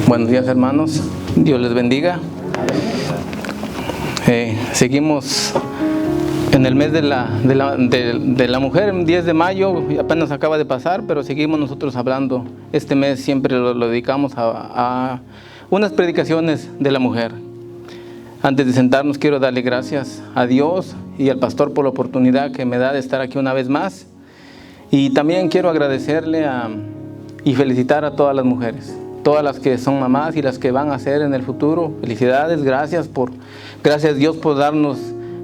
Buenos días, hermanos. Dios les bendiga. Seguimos en el mes de la mujer, 10 de mayo, apenas acaba de pasar, pero seguimos nosotros hablando. Este mes siempre lo dedicamos a unas predicaciones de la mujer. Antes de sentarnos, quiero darle gracias a Dios y al pastor por la oportunidad que me da de estar aquí una vez más. Y también quiero agradecerle y felicitar a todas las mujeres, todas las que son mamás y las que van a ser en el futuro. Felicidades, gracias Dios por darnos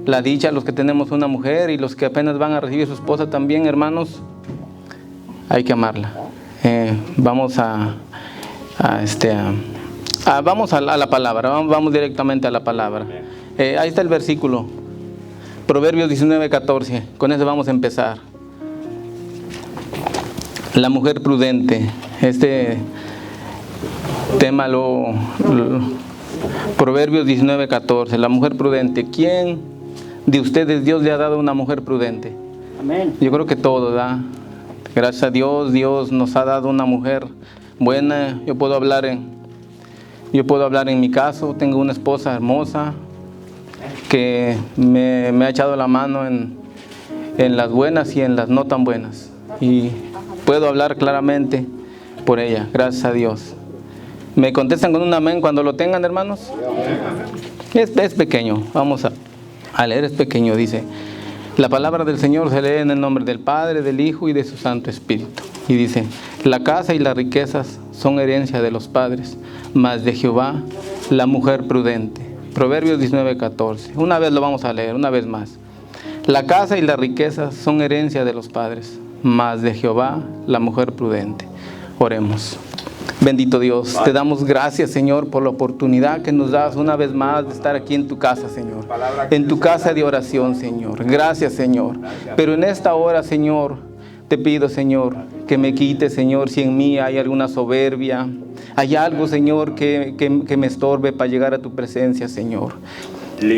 la dicha, los que tenemos una mujer y los que apenas van a recibir su esposa también, hermanos. Hay que amarla. Vamos a la palabra, vamos directamente a la palabra. Ahí está el versículo, Proverbios 19:14, con eso vamos a empezar. La mujer prudente, este tema Proverbios 19:14, la mujer prudente. ¿Quién de ustedes Dios le ha dado una mujer prudente? Amén. Yo creo que todo da. Gracias a Dios, Dios nos ha dado una mujer buena. Yo puedo hablar en mi caso. Tengo una esposa hermosa que me ha echado la mano en las buenas y en las no tan buenas. Y puedo hablar claramente por ella, gracias a Dios. ¿Me contestan con un amén cuando lo tengan, hermanos? Es pequeño, vamos a leer, es pequeño, dice. La palabra del Señor se lee en el nombre del Padre, del Hijo y de su Santo Espíritu. Y dice, la casa y las riquezas son herencia de los padres, mas de Jehová la mujer prudente. Proverbios 19:14. Una vez lo vamos a leer, una vez más. La casa y las riquezas son herencia de los padres, mas de Jehová la mujer prudente. Oremos. Bendito Dios, te damos gracias, Señor, por la oportunidad que nos das una vez más de estar aquí en tu casa, Señor. En tu casa de oración, Señor. Gracias, Señor. Pero en esta hora, Señor, te pido, Señor, que me quites, Señor, si en mí hay alguna soberbia, hay algo, Señor, que me estorbe para llegar a tu presencia, Señor.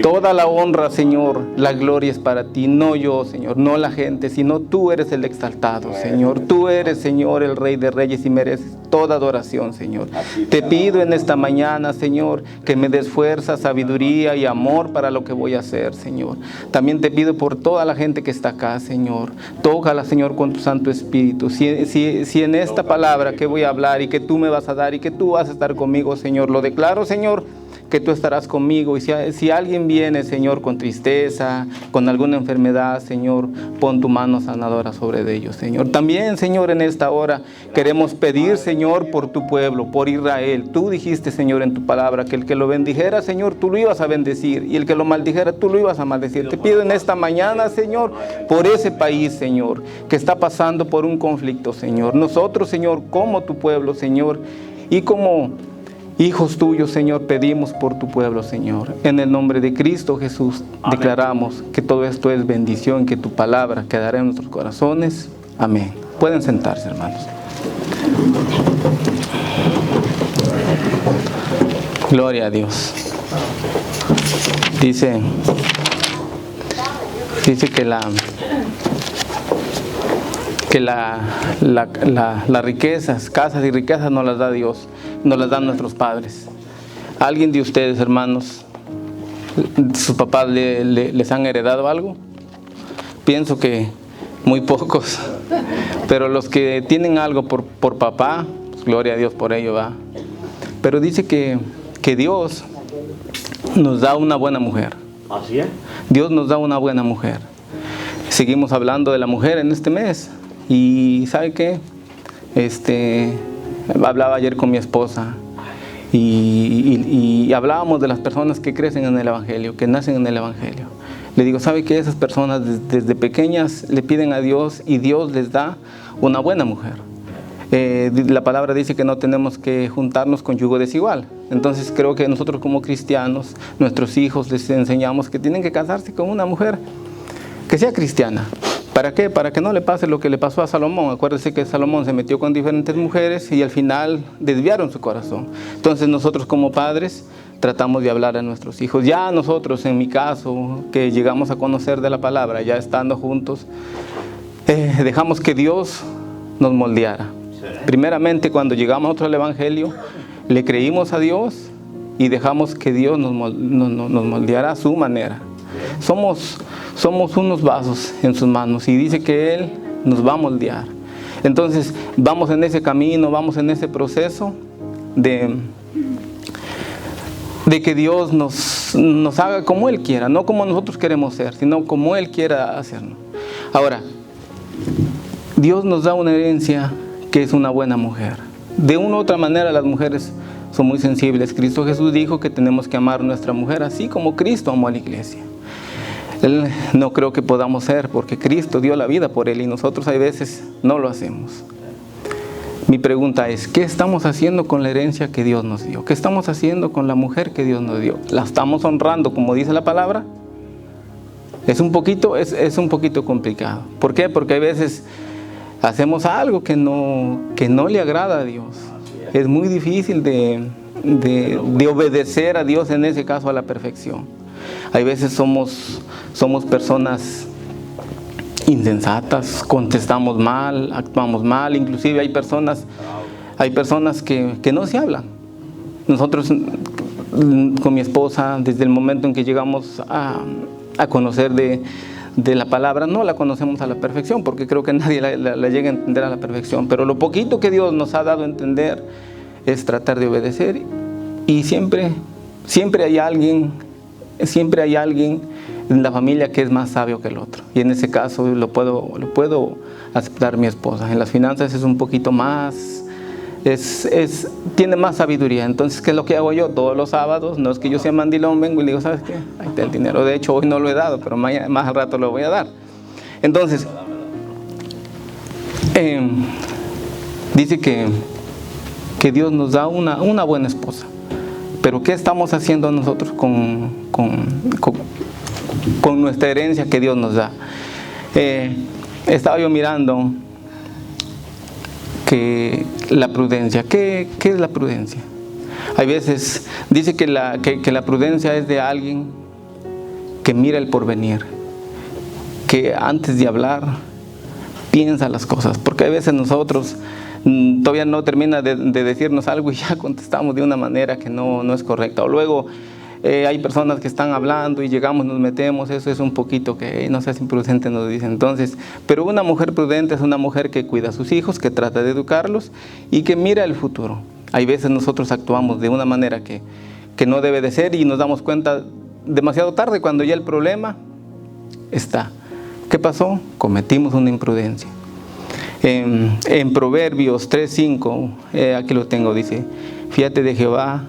Toda la honra, Señor, la gloria es para ti, no yo, Señor, no la gente, sino tú eres el exaltado, Señor. Tú eres, Señor, el Rey de Reyes y mereces toda adoración, Señor. Te pido en esta mañana, Señor, que me des fuerza, sabiduría y amor para lo que voy a hacer, Señor. También te pido por toda la gente que está acá, Señor. Tócala, Señor, con tu Santo Espíritu. Si en esta palabra que voy a hablar y que tú me vas a dar y que tú vas a estar conmigo, Señor, lo declaro, Señor, que tú estarás conmigo. Y si alguien viene, Señor, con tristeza, con alguna enfermedad, Señor, pon tu mano sanadora sobre ellos, Señor. También, Señor, en esta hora queremos pedir, Señor, por tu pueblo, por Israel. Tú dijiste, Señor, en tu palabra que el que lo bendijera, Señor, tú lo ibas a bendecir, y el que lo maldijera, tú lo ibas a maldecir. Te pido en esta mañana, Señor, por ese país, Señor, que está pasando por un conflicto, Señor. Nosotros, Señor, como tu pueblo, Señor, y como hijos tuyos, Señor, pedimos por tu pueblo, Señor. En el nombre de Cristo Jesús, amén. Declaramos que todo esto es bendición, que tu palabra quedará en nuestros corazones. Amén. Pueden sentarse, hermanos. Gloria a Dios. Dice que las riquezas, casas y riquezas nos las da Dios, nos las dan nuestros padres. ¿Alguien de ustedes, hermanos, sus papás les han heredado algo? Pienso que muy pocos, pero los que tienen algo por papá, pues gloria a Dios por ello, va. Pero dice que Dios nos da una buena mujer. ¿Así es? Dios nos da una buena mujer. Seguimos hablando de la mujer en este mes. Y ¿sabe qué? Hablaba ayer con mi esposa y hablábamos de las personas que crecen en el Evangelio, que nacen en el Evangelio. Le digo, ¿sabe qué? Esas personas desde pequeñas le piden a Dios y Dios les da una buena mujer. La palabra dice que no tenemos que juntarnos con yugo desigual. Entonces creo que nosotros como cristianos, nuestros hijos les enseñamos que tienen que casarse con una mujer que sea cristiana. ¿Para qué? Para que no le pase lo que le pasó a Salomón. Acuérdense que Salomón se metió con diferentes mujeres y al final desviaron su corazón. Entonces nosotros como padres tratamos de hablar a nuestros hijos. Ya nosotros, en mi caso, que llegamos a conocer de la palabra, ya estando juntos, dejamos que Dios nos moldeara. Primeramente, cuando llegamos nosotros al Evangelio, le creímos a Dios y dejamos que Dios nos moldeara a su manera. Somos unos vasos en sus manos y dice que Él nos va a moldear. Entonces vamos en ese camino, vamos en ese proceso de que Dios nos haga como Él quiera, no como nosotros queremos ser, sino como Él quiera hacernos. Ahora, Dios nos da una herencia que es una buena mujer. De una u otra manera las mujeres son muy sensibles. Cristo Jesús dijo que tenemos que amar a nuestra mujer así como Cristo amó a la iglesia. Él no creo que podamos ser, porque Cristo dio la vida por Él y nosotros a veces no lo hacemos. Mi pregunta es, ¿qué estamos haciendo con la herencia que Dios nos dio? ¿Qué estamos haciendo con la mujer que Dios nos dio? ¿La estamos honrando como dice la palabra? Es un poquito complicado. ¿Por qué? Porque a veces hacemos algo que no le agrada a Dios. Es muy difícil de obedecer a Dios, en ese caso a la perfección. Hay veces somos personas insensatas, contestamos mal, actuamos mal. Inclusive hay personas que no se hablan. Nosotros con mi esposa, desde el momento en que llegamos a conocer de la palabra, no la conocemos a la perfección, porque creo que nadie la llega a entender a la perfección, pero lo poquito que Dios nos ha dado a entender es tratar de obedecer, y siempre hay alguien en la familia que es más sabio que el otro, y en ese caso lo puedo aceptar mi esposa. En las finanzas es un poquito más, tiene más sabiduría. Entonces, ¿qué es lo que hago yo? Todos los sábados, no es que yo sea mandilón, vengo y le digo, ¿sabes qué? Ahí está el dinero. De hecho, hoy no lo he dado, pero más al rato lo voy a dar. Entonces, dice que Dios nos da una buena esposa. Pero ¿qué estamos haciendo nosotros con nuestra herencia que Dios nos da? Estaba yo mirando que la prudencia, ¿qué es la prudencia? Hay veces dice que la prudencia es de alguien que mira el porvenir, que antes de hablar piensa las cosas, porque a veces nosotros todavía no termina de decirnos algo y ya contestamos de una manera que no es correcta. O luego hay personas que están hablando y llegamos, nos metemos. Eso es un poquito que no seas imprudente, nos dicen. Entonces, pero una mujer prudente es una mujer que cuida a sus hijos, que trata de educarlos y que mira el futuro. Hay veces nosotros actuamos de una manera que no debe de ser y nos damos cuenta demasiado tarde, cuando ya el problema está. ¿Qué pasó? Cometimos una imprudencia. En Proverbios 3:5, aquí lo tengo, dice: fíate de Jehová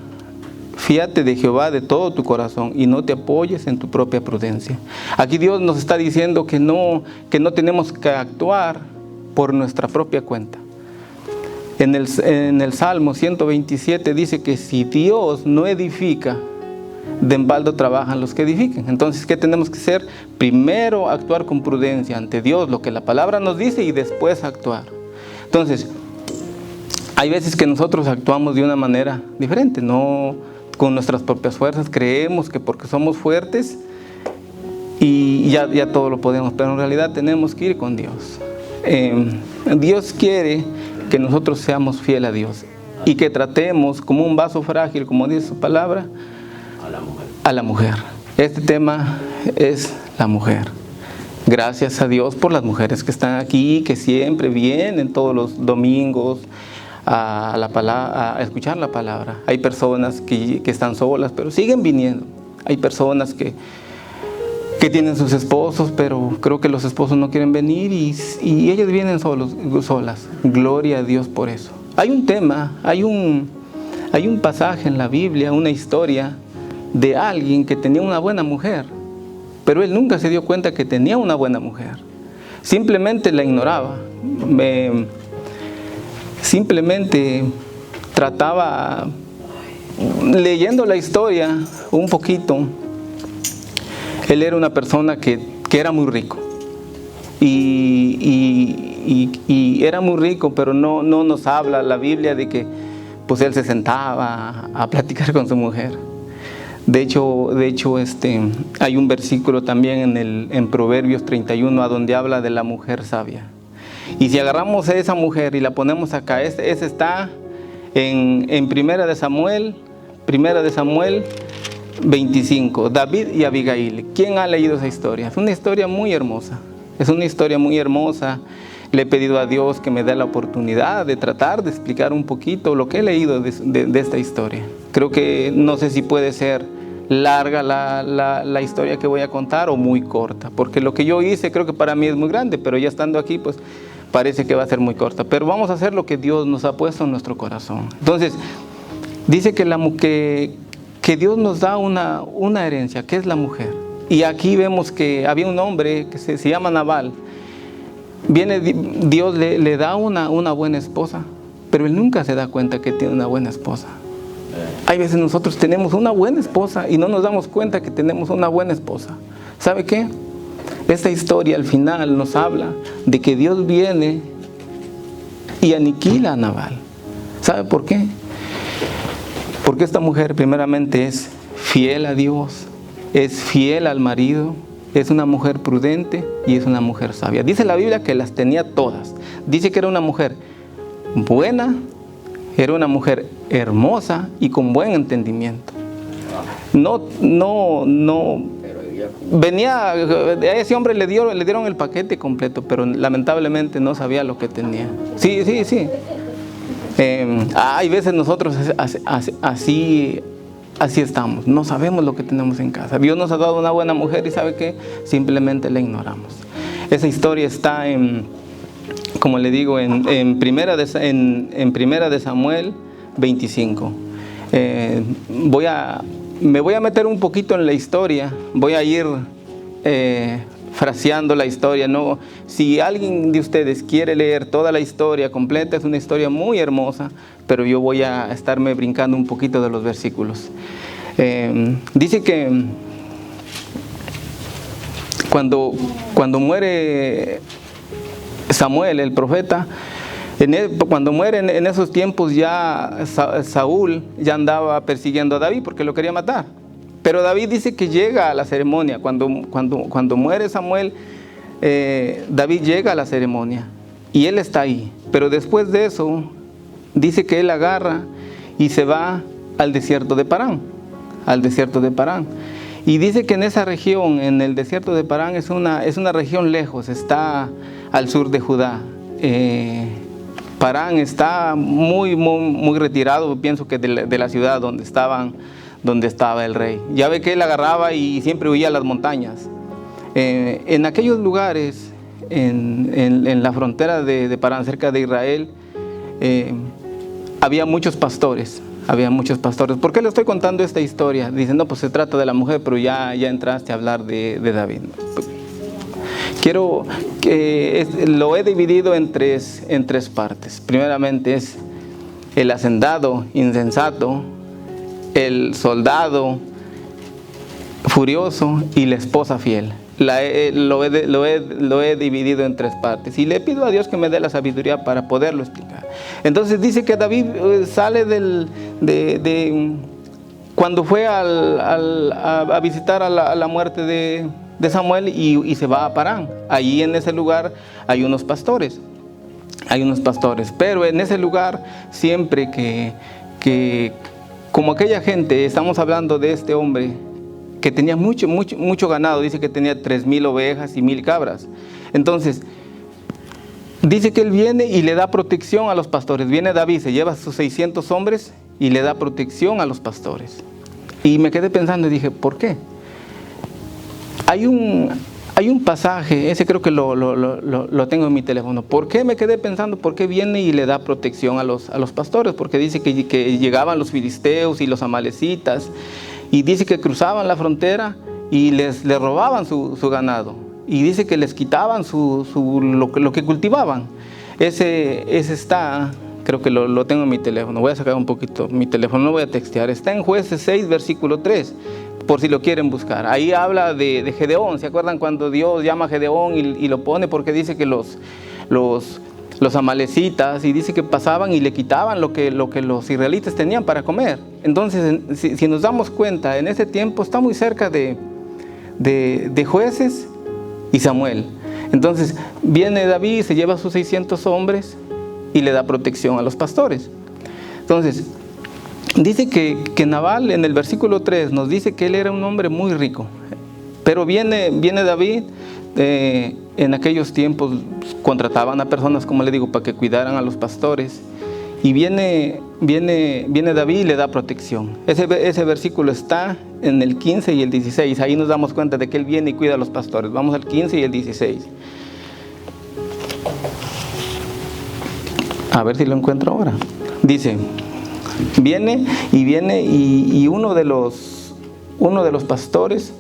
de todo tu corazón y no te apoyes en tu propia prudencia. Aquí Dios nos está diciendo que no tenemos que actuar por nuestra propia cuenta. En el Salmo 127 dice que si Dios no edifica, de en balde trabajan los que edifiquen. Entonces, ¿qué tenemos que hacer? Primero actuar con prudencia ante Dios, lo que la palabra nos dice, y después actuar. Entonces, hay veces que nosotros actuamos de una manera diferente, no con nuestras propias fuerzas. Creemos que porque somos fuertes y ya todo lo podemos, pero en realidad tenemos que ir con Dios. Dios quiere que nosotros seamos fieles a Dios y que tratemos como un vaso frágil, como dice su palabra, a la mujer. Este tema es la mujer. Gracias a Dios por las mujeres que están aquí, que siempre vienen todos los domingos a escuchar la palabra. Hay personas que están solas, pero siguen viniendo. Hay personas que tienen sus esposos, pero creo que los esposos no quieren venir y ellos vienen solas. Gloria a Dios por eso. Hay un tema, hay un pasaje en la Biblia, una historia de alguien que tenía una buena mujer, pero él nunca se dio cuenta que tenía una buena mujer. Simplemente la ignoraba. Simplemente trataba, leyendo la historia un poquito, él era una persona que era muy rico y era muy rico, pero no nos habla la Biblia de que pues él se sentaba a platicar con su mujer. De hecho, hay un versículo también en Proverbios 31 a donde habla de la mujer sabia. Y si agarramos a esa mujer y la ponemos acá, ese está en Primera de Samuel 25, David y Abigail. ¿Quién ha leído esa historia? Es una historia muy hermosa. Es una historia muy hermosa. Le he pedido a Dios que me dé la oportunidad de tratar de explicar un poquito lo que he leído de esta historia. Creo que no sé si puede ser larga la historia que voy a contar o muy corta, porque lo que yo hice creo que para mí es muy grande, pero ya estando aquí pues parece que va a ser muy corta. Pero vamos a hacer lo que Dios nos ha puesto en nuestro corazón. Entonces, dice que Dios nos da una herencia, que es la mujer. Y aquí vemos que había un hombre que se llama Nabal. Viene Dios, le da una buena esposa, pero él nunca se da cuenta que tiene una buena esposa. Hay veces nosotros tenemos una buena esposa y no nos damos cuenta que tenemos una buena esposa. ¿Sabe qué? Esta historia al final nos habla de que Dios viene y aniquila a Nabal. ¿Sabe por qué? Porque esta mujer primeramente es fiel a Dios, es fiel al marido, es una mujer prudente y es una mujer sabia. Dice la Biblia que las tenía todas. Dice que era una mujer buena, era una mujer hermosa y con buen entendimiento. No. Venía, a ese hombre le dieron el paquete completo, pero lamentablemente no sabía lo que tenía. Sí. Hay veces nosotros así estamos, no sabemos lo que tenemos en casa. Dios nos ha dado una buena mujer y ¿sabe qué? Simplemente la ignoramos. Esa historia está como le digo, en Primera de Samuel 25. Me voy a meter un poquito en la historia, voy a ir fraseando la historia, ¿no? Si alguien de ustedes quiere leer toda la historia completa, es una historia muy hermosa, pero yo voy a estarme brincando un poquito de los versículos. Dice que cuando muere Samuel, el profeta, cuando muere en esos tiempos ya Saúl ya andaba persiguiendo a David porque lo quería matar. Pero David dice que llega a la ceremonia. Cuando muere Samuel, David llega a la ceremonia y él está ahí. Pero después de eso, dice que él agarra y se va al desierto de Parán. Y dice que en esa región, en el desierto de Parán, es una región lejos, está al sur de Judá. Parán está muy retirado, pienso que de la ciudad donde estaba el rey. Ya ve que él agarraba y siempre huía a las montañas. En aquellos lugares, en la frontera de Parán, cerca de Israel, había muchos pastores. ¿Por qué le estoy contando esta historia? Dicen, no, pues se trata de la mujer, pero ya entraste a hablar de David. Quiero que lo he dividido en tres partes. Primeramente es el hacendado insensato, el soldado furioso y la esposa fiel. Lo he dividido en tres partes y le pido a Dios que me dé la sabiduría para poderlo explicar. Entonces dice que David sale cuando fue a visitar a la muerte de Samuel y se va a Parán. Allí en ese lugar hay unos pastores, pero en ese lugar siempre que como aquella gente, estamos hablando de este hombre que tenía mucho ganado, dice que tenía 3,000 ovejas y 1,000 cabras. Entonces, dice que él viene y le da protección a los pastores. Viene David, se lleva a sus 600 hombres y le da protección a los pastores. Y me quedé pensando y dije, ¿por qué? Hay un pasaje, ese creo que lo tengo en mi teléfono. ¿Por qué me quedé pensando? ¿Por qué viene y le da protección a los pastores? Porque dice que llegaban los filisteos y los amalecitas. Y dice que cruzaban la frontera y les robaban su ganado. Y dice que les quitaban lo que cultivaban. Ese está, creo que lo tengo en mi teléfono. Voy a sacar un poquito mi teléfono, no voy a textear. Está en Jueces 6, versículo 3, por si lo quieren buscar. Ahí habla de Gedeón. ¿Se acuerdan cuando Dios llama a Gedeón y lo pone? Porque dice que los amalecitas, y dice que pasaban y le quitaban lo que los israelitas tenían para comer. Entonces, si nos damos cuenta, en ese tiempo está muy cerca de Jueces y Samuel. Entonces, viene David, se lleva a sus 600 hombres y le da protección a los pastores. Entonces, dice que Nabal en el versículo 3 nos dice que él era un hombre muy rico. Pero viene David, en aquellos tiempos contrataban a personas, como le digo, para que cuidaran a los pastores. Y viene David y le da protección. Ese versículo está en el 15 y el 16. Ahí nos damos cuenta de que él viene y cuida a los pastores. Vamos al 15 y el 16. A ver si lo encuentro ahora. Dice, viene y uno de los pastores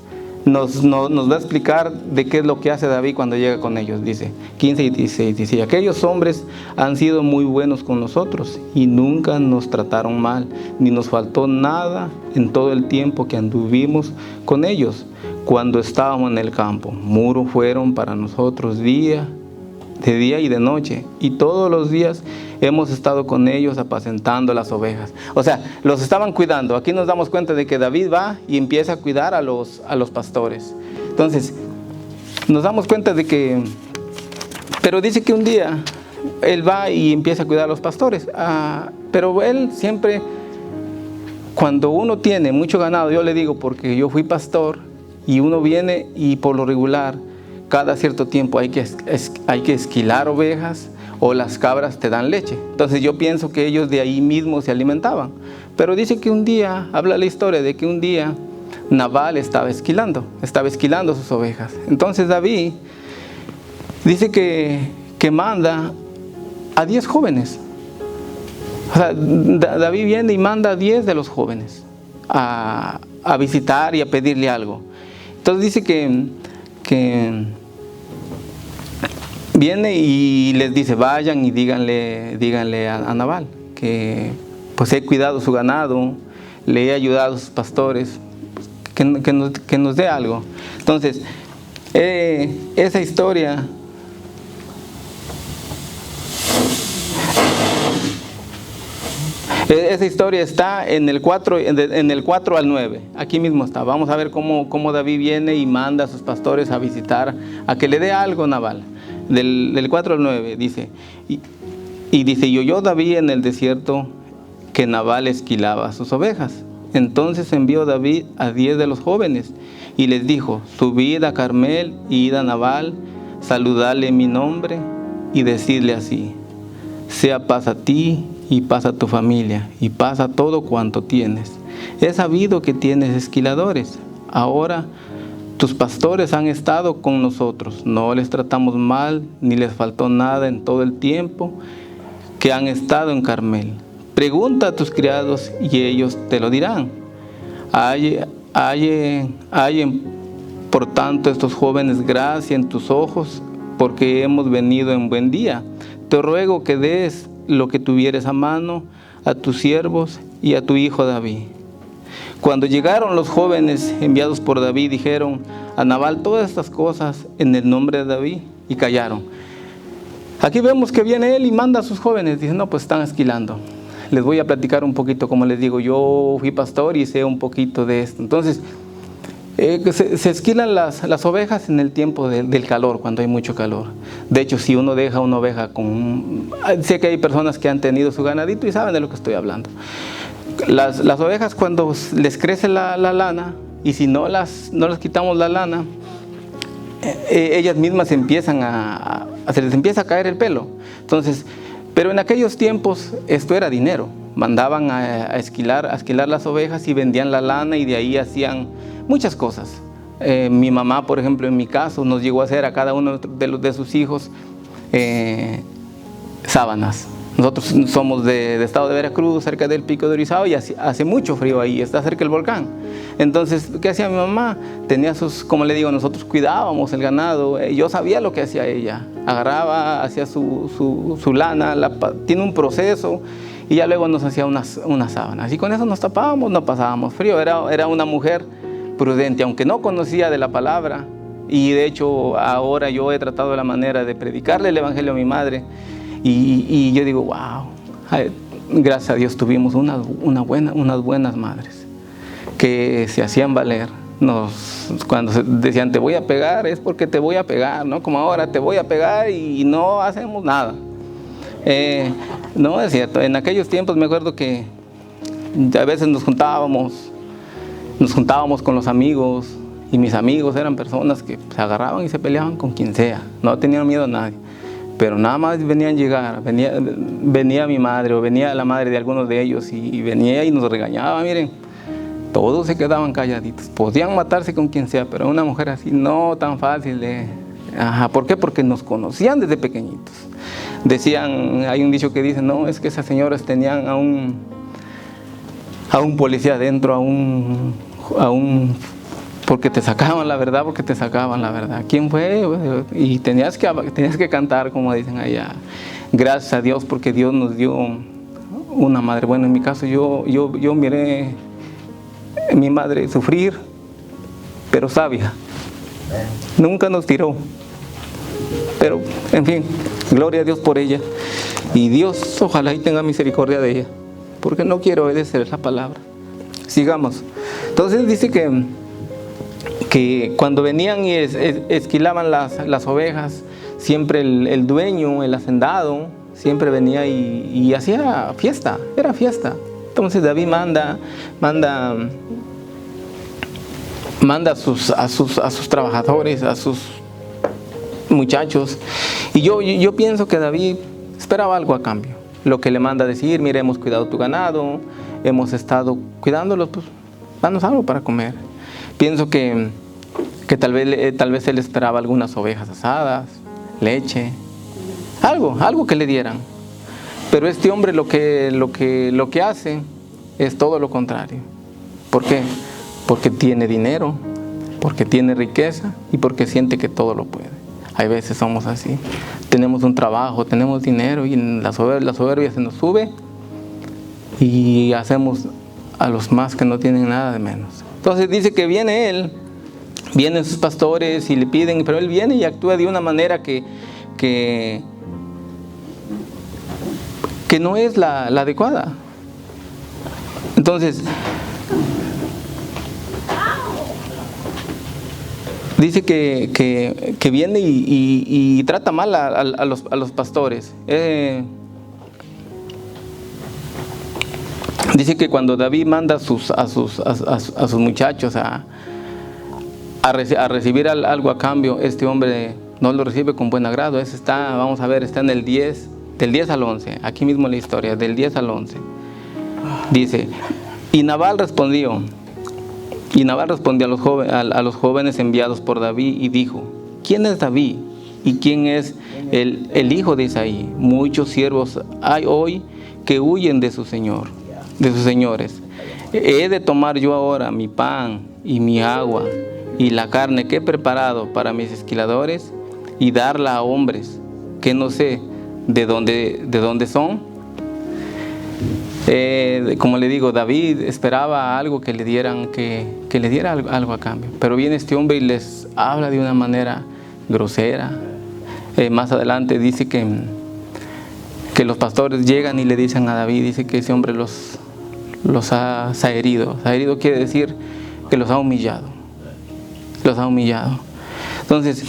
nos va a explicar de qué es lo que hace David cuando llega con ellos. Dice 15 y 16, dice: aquellos hombres han sido muy buenos con nosotros y nunca nos trataron mal, ni nos faltó nada en todo el tiempo que anduvimos con ellos cuando estábamos en el campo. Muro fueron para nosotros de día y de noche, y todos los días hemos estado con ellos apacentando las ovejas. O sea, los estaban cuidando. Aquí nos damos cuenta de que David va y empieza a cuidar a los pastores. Entonces, nos damos cuenta de que, pero dice que un día él va y empieza a cuidar a los pastores. Pero él siempre, cuando uno tiene mucho ganado, yo le digo porque yo fui pastor, y uno viene y por lo regular, cada cierto tiempo hay que esquilar ovejas, o las cabras te dan leche. Entonces yo pienso que ellos de ahí mismo se alimentaban. Pero dice que un día, habla la historia de que un día Nabal estaba esquilando sus ovejas. Entonces David dice que manda a 10 jóvenes. O sea, David viene y manda a 10 de los jóvenes a visitar y a pedirle algo. Entonces dice que viene y les dice: vayan y díganle a Nabal que pues he cuidado su ganado, le he ayudado a sus pastores, que nos dé algo. Entonces, esa historia está en el 4 al 9. Aquí mismo está. Vamos a ver cómo David viene y manda a sus pastores a visitar, a que le dé algo a Nabal. Del 4 al 9 dice, y dice: y oyó David en el desierto que Nabal esquilaba sus ovejas. Entonces envió David a 10 de los jóvenes y les dijo: subid a Carmel y id a Nabal, saludadle en mi nombre y decidle así: sea paz a ti y paz a tu familia y paz a todo cuanto tienes. He sabido que tienes esquiladores. Ahora tus pastores han estado con nosotros, no les tratamos mal, ni les faltó nada en todo el tiempo que han estado en Carmel. Pregunta a tus criados y ellos te lo dirán. Hallen por tanto estos jóvenes gracia en tus ojos, porque hemos venido en buen día. Te ruego que des lo que tuvieres a mano a tus siervos y a tu hijo David. Cuando llegaron los jóvenes enviados por David, dijeron a Nabal todas estas cosas en el nombre de David, y callaron. Aquí vemos que viene él y manda a sus jóvenes. Dice: no, pues están esquilando. Les voy a platicar un poquito. Como les digo, yo fui pastor y sé un poquito de esto. Entonces, se esquilan las ovejas en el tiempo del calor, cuando hay mucho calor. De hecho, si uno deja una oveja sé que hay personas que han tenido su ganadito y saben de lo que estoy hablando. Las ovejas, cuando les crece la lana, y si no las quitamos la lana, ellas mismas se les empieza a caer el pelo. Entonces, pero en aquellos tiempos esto era dinero. Mandaban a esquilar las ovejas y vendían la lana, y de ahí hacían muchas cosas. Mi mamá, por ejemplo, en mi caso, nos llegó a hacer a cada uno de sus hijos sábanas. Nosotros somos de estado de Veracruz, cerca del Pico de Orizaba, y hace mucho frío ahí, está cerca del volcán. Entonces, ¿qué hacía mi mamá? Tenía como le digo, nosotros cuidábamos el ganado. Yo sabía lo que hacía ella. Agarraba, hacía su lana, tiene un proceso, y ya luego nos hacía unas sábanas. Y con eso nos tapábamos, no pasábamos frío. Era una mujer prudente, aunque no conocía de la palabra. Y de hecho, ahora yo he tratado la manera de predicarle el evangelio a mi madre. Y yo digo: wow, gracias a Dios tuvimos unas buenas madres que se hacían valer. Cuando decían: te voy a pegar, es porque te voy a pegar, ¿no? Como ahora, te voy a pegar, y no hacemos nada. No, es cierto. En aquellos tiempos me acuerdo que a veces nos juntábamos con los amigos, y mis amigos eran personas que se agarraban y se peleaban con quien sea, no tenían miedo a nadie, pero nada más venía mi madre o venía la madre de algunos de ellos y venía y nos regañaba, miren, todos se quedaban calladitos, podían matarse con quien sea, pero una mujer así no tan fácil de... ¿Por qué? Porque nos conocían desde pequeñitos. Decían, hay un dicho que dice, no, es que esas señoras tenían a un policía adentro, porque te sacaban la verdad, ¿Quién fue? Y tenías que cantar, como dicen allá. Gracias a Dios, porque Dios nos dio una madre. Bueno, en mi caso, yo miré a mi madre sufrir, pero sabia. Nunca nos tiró. Pero, en fin, gloria a Dios por ella. Y Dios, ojalá y tenga misericordia de ella, porque no quiero obedecer la palabra. Sigamos. Entonces dice que cuando venían y esquilaban las ovejas, siempre el dueño, el hacendado, siempre venía y hacía fiesta, era fiesta. Entonces David manda a sus trabajadores, a sus muchachos, y yo pienso que David esperaba algo a cambio. Lo que le manda a decir, mira, hemos cuidado tu ganado, hemos estado cuidándolos, pues danos algo para comer. Pienso que tal vez él esperaba algunas ovejas asadas, leche, algo que le dieran. Pero este hombre lo que hace es todo lo contrario. ¿Por qué? Porque tiene dinero, porque tiene riqueza y porque siente que todo lo puede. Hay veces somos así. Tenemos un trabajo, tenemos dinero y la soberbia se nos sube y hacemos a los más que no tienen nada de menos. Entonces dice que vienen sus pastores y le piden, pero él viene y actúa de una manera que no es la adecuada. Entonces dice que viene y trata mal a los pastores. Dice que cuando David manda a sus muchachos a recibir algo a cambio, este hombre no lo recibe con buen agrado. Vamos a ver, está en el 10, del 10 al 11, aquí mismo en la historia, del 10 al 11. Dice, y Nabal respondió a los jóvenes enviados por David y dijo, ¿quién es David y quién es el hijo de Isaí? Muchos siervos hay hoy que huyen de sus señores. ¿He de tomar yo ahora mi pan y mi agua y la carne que he preparado para mis esquiladores y darla a hombres que no sé de dónde son? Como le digo, David esperaba algo que le diera algo a cambio, pero viene este hombre y les habla de una manera grosera. Más adelante dice que los pastores llegan y le dicen a David, dice que ese hombre los ha herido. Herido quiere decir que los ha humillado. Entonces,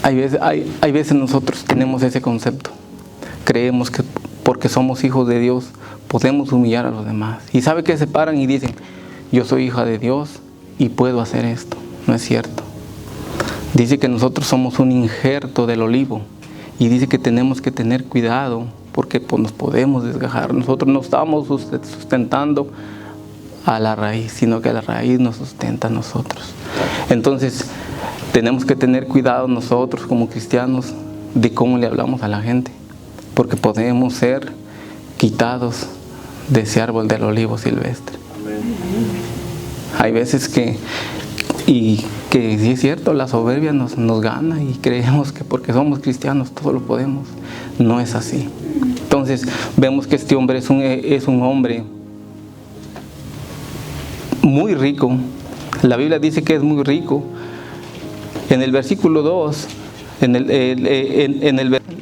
hay veces nosotros tenemos ese concepto. Creemos que porque somos hijos de Dios podemos humillar a los demás. Y sabe que se paran y dicen, yo soy hija de Dios y puedo hacer esto. No es cierto. Dice que nosotros somos un injerto del olivo. Y dice que tenemos que tener cuidado porque pues, nos podemos desgajar. Nosotros no estamos sustentando a la raíz, sino que la raíz nos sustenta a nosotros. Entonces, tenemos que tener cuidado nosotros como cristianos de cómo le hablamos a la gente, porque podemos ser quitados de ese árbol del olivo silvestre. Hay veces que sí es cierto, la soberbia nos gana y creemos que porque somos cristianos todo lo podemos. No es así. Entonces vemos que este hombre es un hombre muy rico. La Biblia dice que es muy rico. En el versículo 2,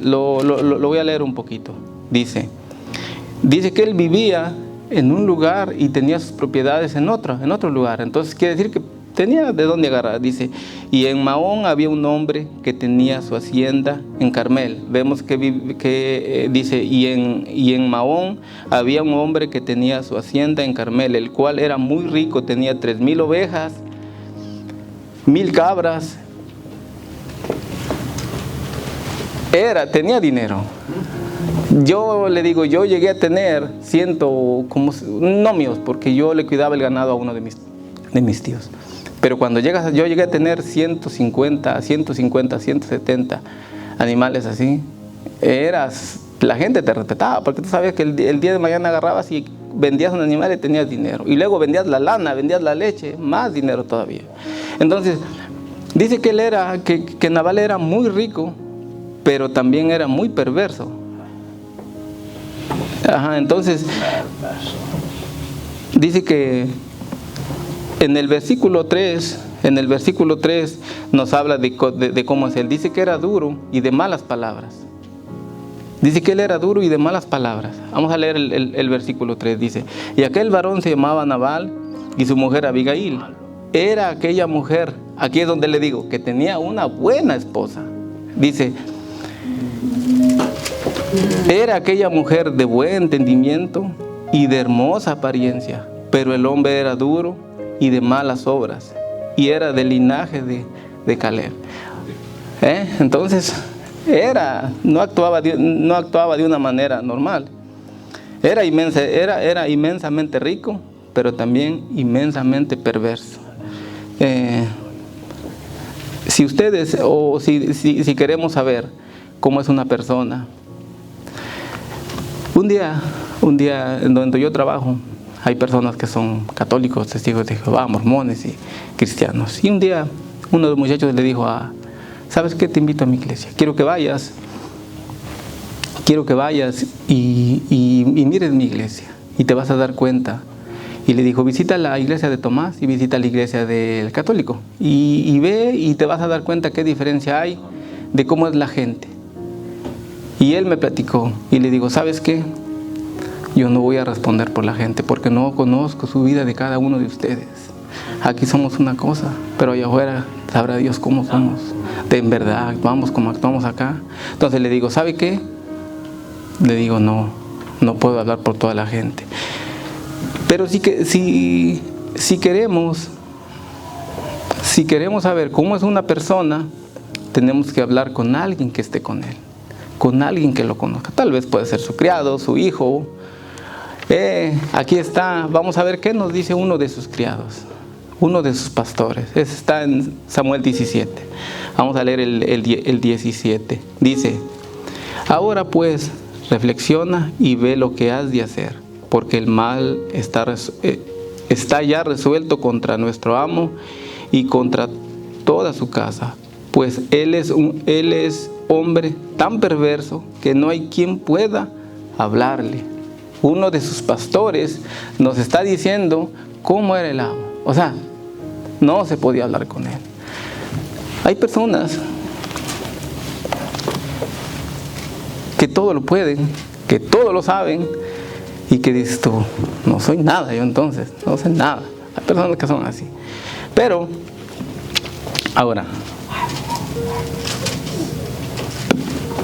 lo voy a leer un poquito. Dice que él vivía en un lugar y tenía sus propiedades en otro lugar. Entonces quiere decir que tenía de dónde agarrar. Dice, y en Maón había un hombre que tenía su hacienda en Carmel. Vemos que dice, y en Maón había un hombre que tenía su hacienda en Carmel, el cual era muy rico, tenía 3,000 ovejas, 1,000 cabras. Tenía dinero. Yo le digo, yo llegué a tener no míos, porque yo le cuidaba el ganado a uno de mis tíos. Pero cuando yo llegué a tener 150, 170 animales así, la gente te respetaba, porque tú sabías que el día de mañana agarrabas y vendías un animal y tenías dinero. Y luego vendías la lana, vendías la leche, más dinero todavía. Entonces, dice que Nabal era muy rico, pero también era muy perverso. Entonces, dice que en el versículo 3 nos habla de cómo es él. Dice que era duro y de malas palabras. Dice que él era duro y de malas palabras. Vamos a leer el versículo 3. Dice, y aquel varón se llamaba Nabal y su mujer Abigail. Era aquella mujer, aquí es donde le digo, que tenía una buena esposa. Dice, era aquella mujer de buen entendimiento y de hermosa apariencia, pero el hombre era duro y de malas obras, y era del linaje de Caleb. Entonces, no actuaba de una manera normal. Era inmensamente rico, pero también inmensamente perverso. Si ustedes, o si queremos saber cómo es una persona, un día en donde yo trabajo, hay personas que son católicos, testigos de Jehová, mormones y cristianos. Y un día uno de los muchachos le dijo, ¿sabes qué? Te invito a mi iglesia. Quiero que vayas y mires mi iglesia y te vas a dar cuenta. Y le dijo, visita la iglesia de Tomás y visita la iglesia del católico. Y ve y te vas a dar cuenta qué diferencia hay de cómo es la gente. Y él me platicó y le digo, ¿sabes qué? Yo no voy a responder por la gente porque no conozco su vida de cada uno de ustedes. Aquí somos una cosa, pero allá afuera sabrá Dios cómo somos. En verdad, actuamos como actuamos acá. Entonces le digo, ¿sabe qué? Le digo, no puedo hablar por toda la gente. Pero si queremos saber cómo es una persona, tenemos que hablar con alguien que esté con él, con alguien que lo conozca. Tal vez puede ser su criado, su hijo. Aquí está, vamos a ver qué nos dice uno de sus criados, uno de sus pastores. Ese está en Samuel 17. Vamos a leer el 17. Dice, ahora pues reflexiona y ve lo que has de hacer, porque el mal está ya resuelto contra nuestro amo y contra toda su casa, pues él es hombre tan perverso que no hay quien pueda hablarle. Uno de sus pastores nos está diciendo cómo era el amo. O sea, no se podía hablar con él. Hay personas que todo lo pueden, que todo lo saben, y que dices tú, no soy nada yo entonces, no sé nada. Hay personas que son así. Pero, ahora,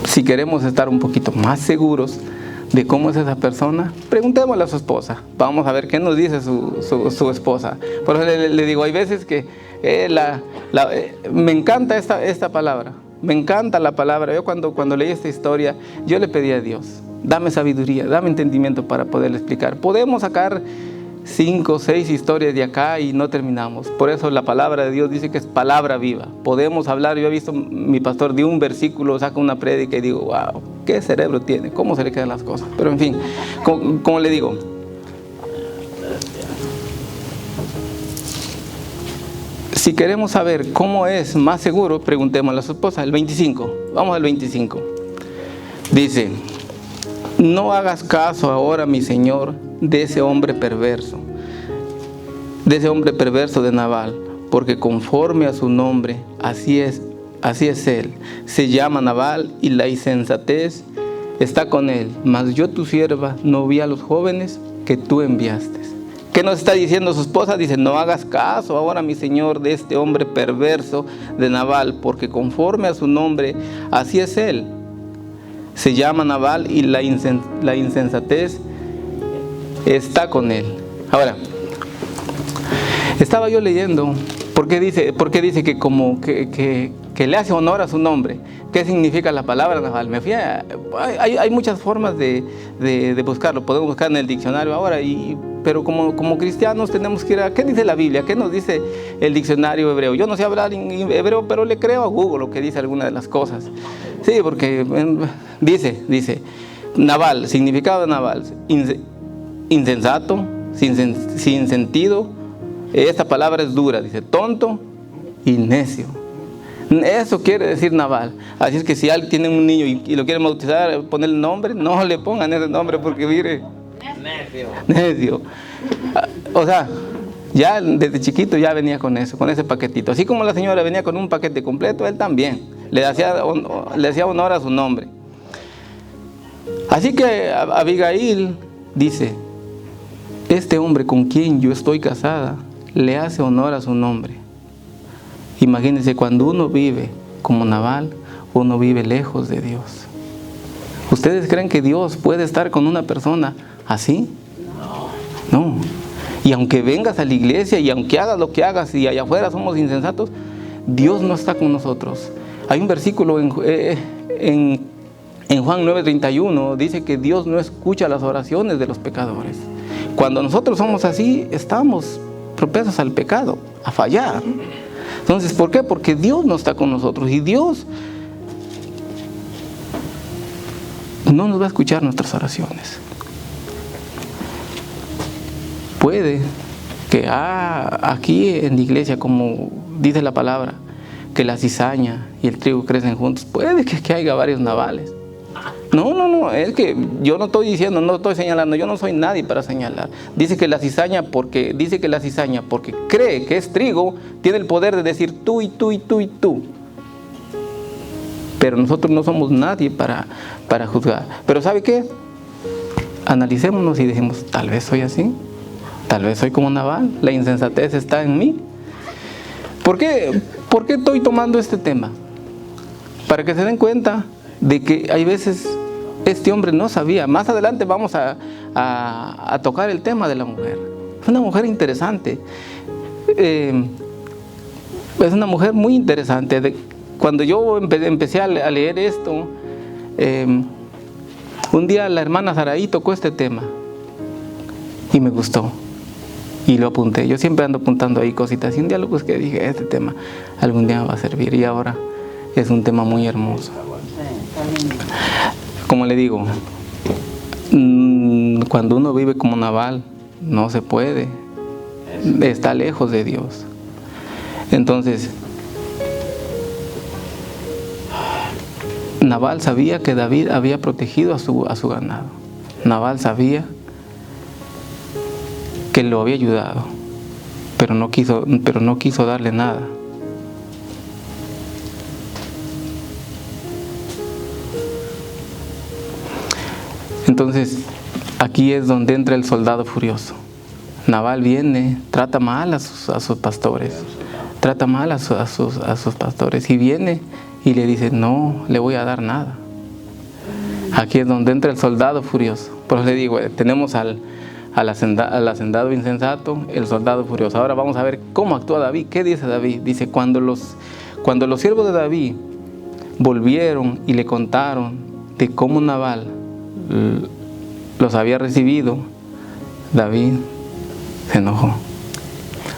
si queremos estar un poquito más seguros de cómo es esa persona, preguntémosle a su esposa. Vamos a ver qué nos dice su esposa. Por eso le digo, hay veces que me encanta esta palabra. Me encanta la palabra. Yo cuando leí esta historia, yo le pedí a Dios, dame sabiduría, dame entendimiento para poderle explicar. Podemos sacar 5 o 6 historias de acá y no terminamos. Por eso la palabra de Dios dice que es palabra viva. Podemos hablar, yo he visto mi pastor de un versículo, saca una prédica y digo, wow, qué cerebro tiene, cómo se le quedan las cosas. Pero en fin, como le digo, si queremos saber cómo es más seguro, preguntémosle a su esposa. El 25, vamos al 25. Dice, no hagas caso ahora, mi señor, de ese hombre perverso de Nabal, porque conforme a su nombre, así es él. Se llama Nabal y la insensatez está con él. Mas yo, tu sierva, no vi a los jóvenes que tú enviaste. ¿Qué nos está diciendo su esposa? Dice, no hagas caso ahora, mi señor, de este hombre perverso de Nabal, porque conforme a su nombre, así es él. Se llama Nabal y la insensatez está con él. Ahora, estaba yo leyendo, ¿por qué dice que como que le hace honor a su nombre? ¿Qué significa la palabra Nabal? Hay muchas formas de buscarlo. Podemos buscar en el diccionario ahora, pero como cristianos tenemos que ir a... ¿Qué dice la Biblia? ¿Qué nos dice el diccionario hebreo? Yo no sé hablar en hebreo, pero le creo a Google lo que dice alguna de las cosas. Sí, porque dice Nabal, significado de Nabal, insensato, sin sentido. Esta palabra es dura, dice tonto y necio. Eso quiere decir Nabal. Así es que si alguien tiene un niño y lo quiere bautizar, ponerle nombre, no le pongan ese nombre porque mire, necio. O sea, ya desde chiquito ya venía con eso, con ese paquetito. Así como la señora venía con un paquete completo, él también le hacía honor a su nombre. Así que Abigail dice, este hombre con quien yo estoy casada le hace honor a su nombre. Imagínense, cuando uno vive como Nabal, uno vive lejos de Dios. ¿Ustedes creen que Dios puede estar con una persona así? No. Y aunque vengas a la iglesia y aunque hagas lo que hagas y allá afuera somos insensatos, Dios no está con nosotros. Hay un versículo en Juan 9:31, dice que Dios no escucha las oraciones de los pecadores. Cuando nosotros somos así, estamos propensos al pecado, a fallar. Entonces, ¿por qué? Porque Dios no está con nosotros y Dios no nos va a escuchar nuestras oraciones. Puede que aquí en la iglesia, como dice la palabra, que la cizaña y el trigo crecen juntos. Puede que haya varios Nabales. No, es que yo no estoy diciendo, no estoy señalando, yo no soy nadie para señalar. Dice que la cizaña porque cree que es trigo, tiene el poder de decir tú y tú y tú y tú. Pero nosotros no somos nadie para juzgar. Pero ¿sabe qué? Analicémonos y dijimos, tal vez soy así, tal vez soy como Nabal, la insensatez está en mí. ¿Por qué estoy tomando este tema? Para que se den cuenta de que hay veces este hombre no sabía. Más adelante vamos a tocar el tema de la mujer. Es una mujer interesante. Es una mujer muy interesante. Cuando yo empecé a leer esto, un día la hermana Saraí tocó este tema y me gustó y lo apunté. Yo siempre ando apuntando ahí cositas y un día lo busqué y dije, este tema algún día me va a servir, y ahora es un tema muy hermoso. Como le digo, cuando uno vive como Nabal, no se puede, está lejos de Dios. Entonces, Nabal sabía que David había protegido a su ganado. Nabal sabía que lo había ayudado, pero no quiso darle nada. Entonces, aquí es donde entra el soldado furioso. Nabal viene, trata mal a sus pastores, trata mal a sus pastores, y viene y le dice, no le voy a dar nada. Aquí es donde entra el soldado furioso. Por eso le digo, tenemos al hacendado insensato, el soldado furioso. Ahora vamos a ver cómo actúa David. ¿Qué dice David? Dice, cuando los siervos de David volvieron y le contaron de cómo Nabal los había recibido, David se enojó.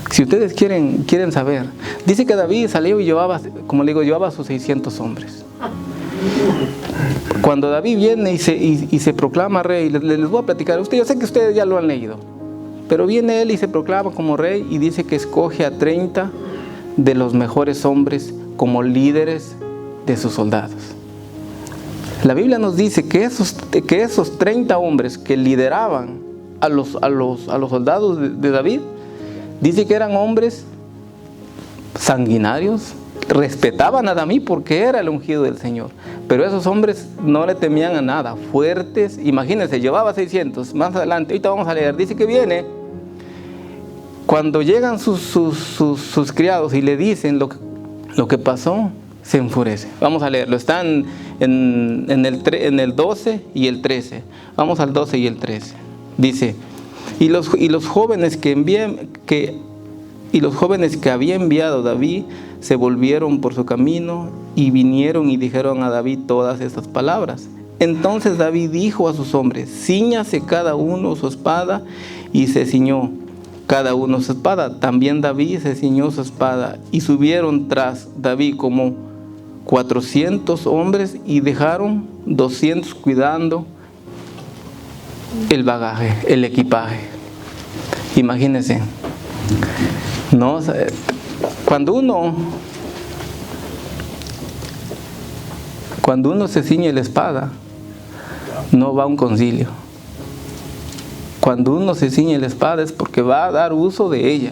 Si ustedes quieren saber, dice que David salió y llevaba, como le digo, llevaba a sus 600 hombres. Cuando David viene y se proclama rey, les voy a platicar, yo sé que ustedes ya lo han leído, pero viene él y se proclama como rey y dice que escoge a 30 de los mejores hombres como líderes de sus soldados. La Biblia nos dice que esos 30 hombres que lideraban a los soldados de David, dice que eran hombres sanguinarios, respetaban a David porque era el ungido del Señor, pero esos hombres no le temían a nada, fuertes. Imagínense, llevaba 600, más adelante, ahorita vamos a leer, dice que viene Cuando llegan sus criados y le dicen lo que pasó, se enfurece. Vamos a leerlo. Están en el 12 y el 13. Vamos al 12 y el 13. Dice: y los jóvenes que había enviado David se volvieron por su camino y vinieron y dijeron a David todas estas palabras. Entonces David dijo a sus hombres: cíñase cada uno su espada, y se ciñó cada uno su espada. También David se ciñó su espada, y subieron tras David como 400 hombres y dejaron 200 cuidando el bagaje, el equipaje. Imagínense, ¿no? Cuando uno se ciñe la espada, no va a un concilio. Cuando uno se ciñe la espada es porque va a dar uso de ella.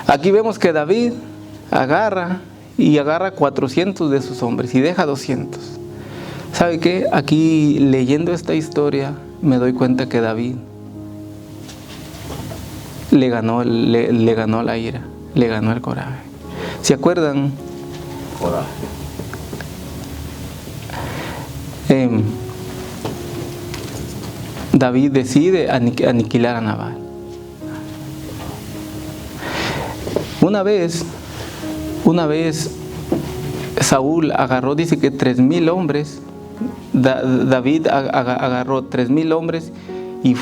Aquí vemos que David agarra 400 de sus hombres y deja 200. ¿Sabe qué? Aquí, leyendo esta historia, me doy cuenta que David le ganó la ira, le ganó el coraje. ¿Se acuerdan? Coraje. David decide aniquilar a Nabal. Una vez Saúl agarró, dice que 3,000 hombres. David agarró 3,000 hombres y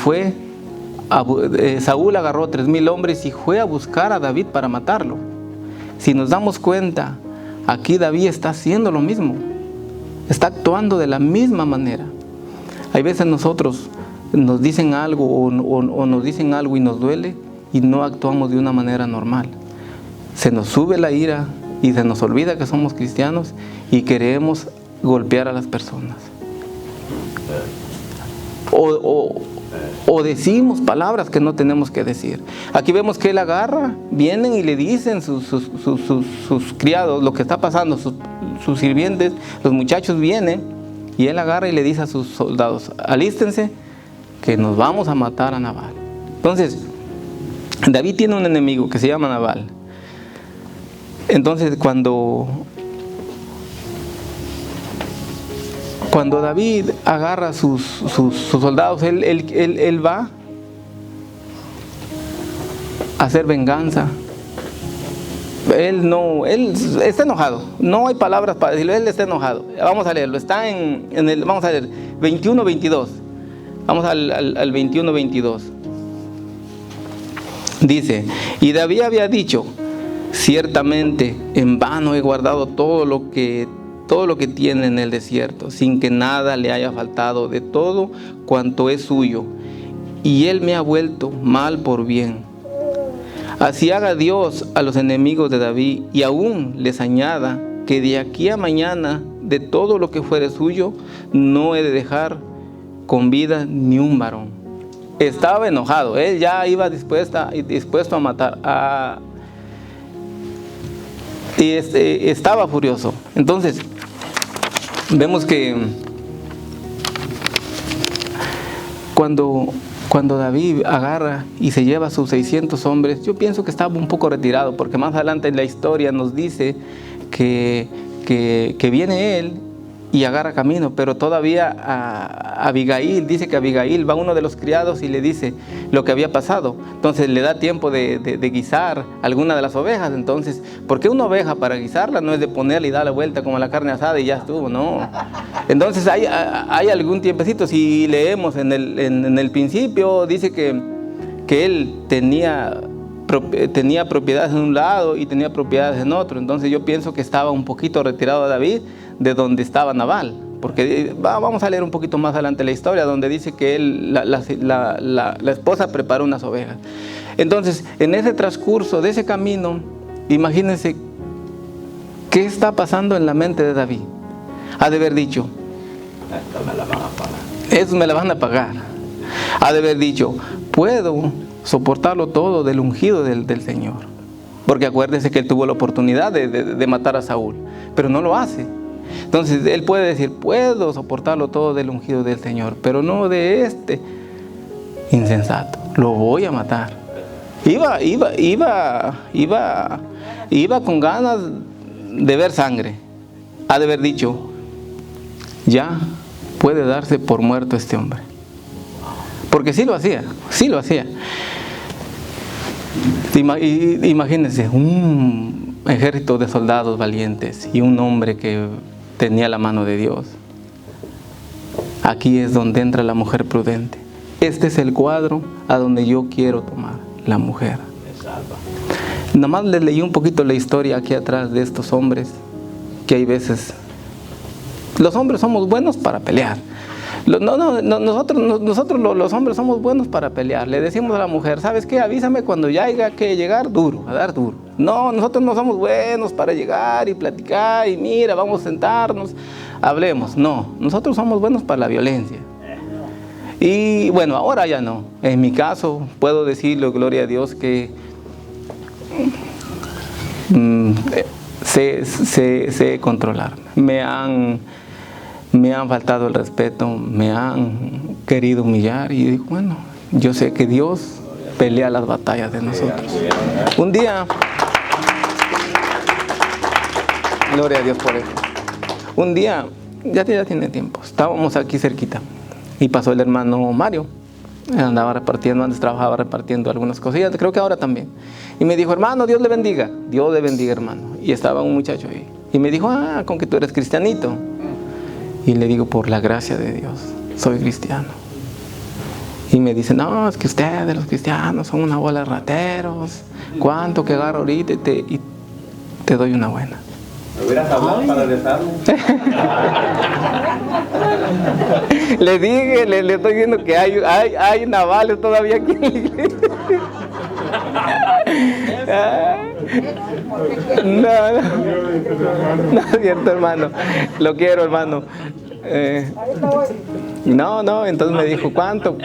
Saúl agarró 3,000 hombres y fue a buscar a David para matarlo. Si nos damos cuenta, aquí David está haciendo lo mismo, está actuando de la misma manera. Hay veces nosotros nos dicen algo o nos dicen algo y nos duele y no actuamos de una manera normal. Se nos sube la ira y se nos olvida que somos cristianos y queremos golpear a las personas. O decimos palabras que no tenemos que decir. Aquí vemos que él agarra, vienen y le dicen sus criados lo que está pasando, sus sirvientes, los muchachos vienen y él agarra y le dice a sus soldados: alístense que nos vamos a matar a Nabal. Entonces, David tiene un enemigo que se llama Nabal. Entonces, cuando David agarra sus soldados, él va a hacer venganza. Él está enojado. No hay palabras para decirlo. Él está enojado. Vamos a leerlo. Está vamos a leer 21-22. Vamos al 21-22. Dice: y David había dicho: ciertamente en vano he guardado todo lo que tiene en el desierto, sin que nada le haya faltado de todo cuanto es suyo, y él me ha vuelto mal por bien. Así haga Dios a los enemigos de David, y aún les añada que de aquí a mañana de todo lo que fuere suyo no he de dejar con vida ni un varón. Estaba enojado, él ya iba dispuesto a matar, y estaba furioso. Entonces vemos que cuando David agarra y se lleva a sus 600 hombres, yo pienso que estaba un poco retirado, porque más adelante en la historia nos dice que viene él y agarra camino, pero todavía Abigail, dice que Abigail va a uno de los criados y le dice lo que había pasado. Entonces le da tiempo de guisar alguna de las ovejas. Entonces, porque una oveja para guisarla no es de ponerle y darle vuelta como la carne asada y ya estuvo, no. Entonces hay algún tiempecito. Si leemos en el principio, dice que él tenía propiedades en un lado y tenía propiedades en otro. Entonces yo pienso que estaba un poquito retirado David de donde estaba Nabal, porque vamos a leer un poquito más adelante la historia, donde dice que la esposa preparó unas ovejas. Entonces, en ese transcurso de ese camino, imagínense qué está pasando en la mente de David. Ha de haber dicho: esto me la van a pagar. Eso me la van a pagar. Ha de haber dicho: puedo soportarlo todo del ungido del Señor. Porque acuérdese que él tuvo la oportunidad de matar a Saúl, pero no lo hace. Entonces él puede decir: puedo soportarlo todo del ungido del Señor, pero no de este insensato. Lo voy a matar. Iba con ganas de ver sangre. Ha de haber dicho, ya puede darse por muerto este hombre. Porque sí lo hacía. Imagínense, un ejército de soldados valientes y un hombre que tenía la mano de Dios. Aquí es donde entra la mujer prudente. Este es el cuadro a donde yo quiero tomar la mujer. Nada más les leí un poquito la historia aquí atrás de estos hombres, que hay veces, los hombres somos buenos para pelear. Nosotros los hombres somos buenos para pelear. Le decimos a la mujer, ¿sabes qué? Avísame cuando ya haya que llegar duro, a dar duro. No, nosotros no somos buenos para llegar y platicar y mira, vamos a sentarnos, hablemos. No, nosotros somos buenos para la violencia. Y bueno, ahora ya no. En mi caso, puedo decirlo, gloria a Dios, que sé controlar. Me han faltado el respeto, me han querido humillar y digo, bueno, yo sé que Dios pelea las batallas de nosotros. Un día, gloria a Dios por eso. Un día, ya tiene tiempo, estábamos aquí cerquita y pasó el hermano Mario. Andaba repartiendo, antes trabajaba repartiendo algunas cosillas, creo que ahora también. Y me dijo, hermano, Dios le bendiga, hermano. Y estaba un muchacho ahí. Y me dijo, con que tú eres cristianito. Y le digo, por la gracia de Dios, soy cristiano. Y me dice, no, es que ustedes, los cristianos, son una bola de rateros. ¿Cuánto que agarro ahorita y te doy una buena? ¿Me hubieras hablado para rezarme? Le dije, le estoy diciendo que hay navales todavía aquí en la iglesia. No es cierto, hermano. Lo quiero, hermano. No, entonces me dijo, ¿cuánto?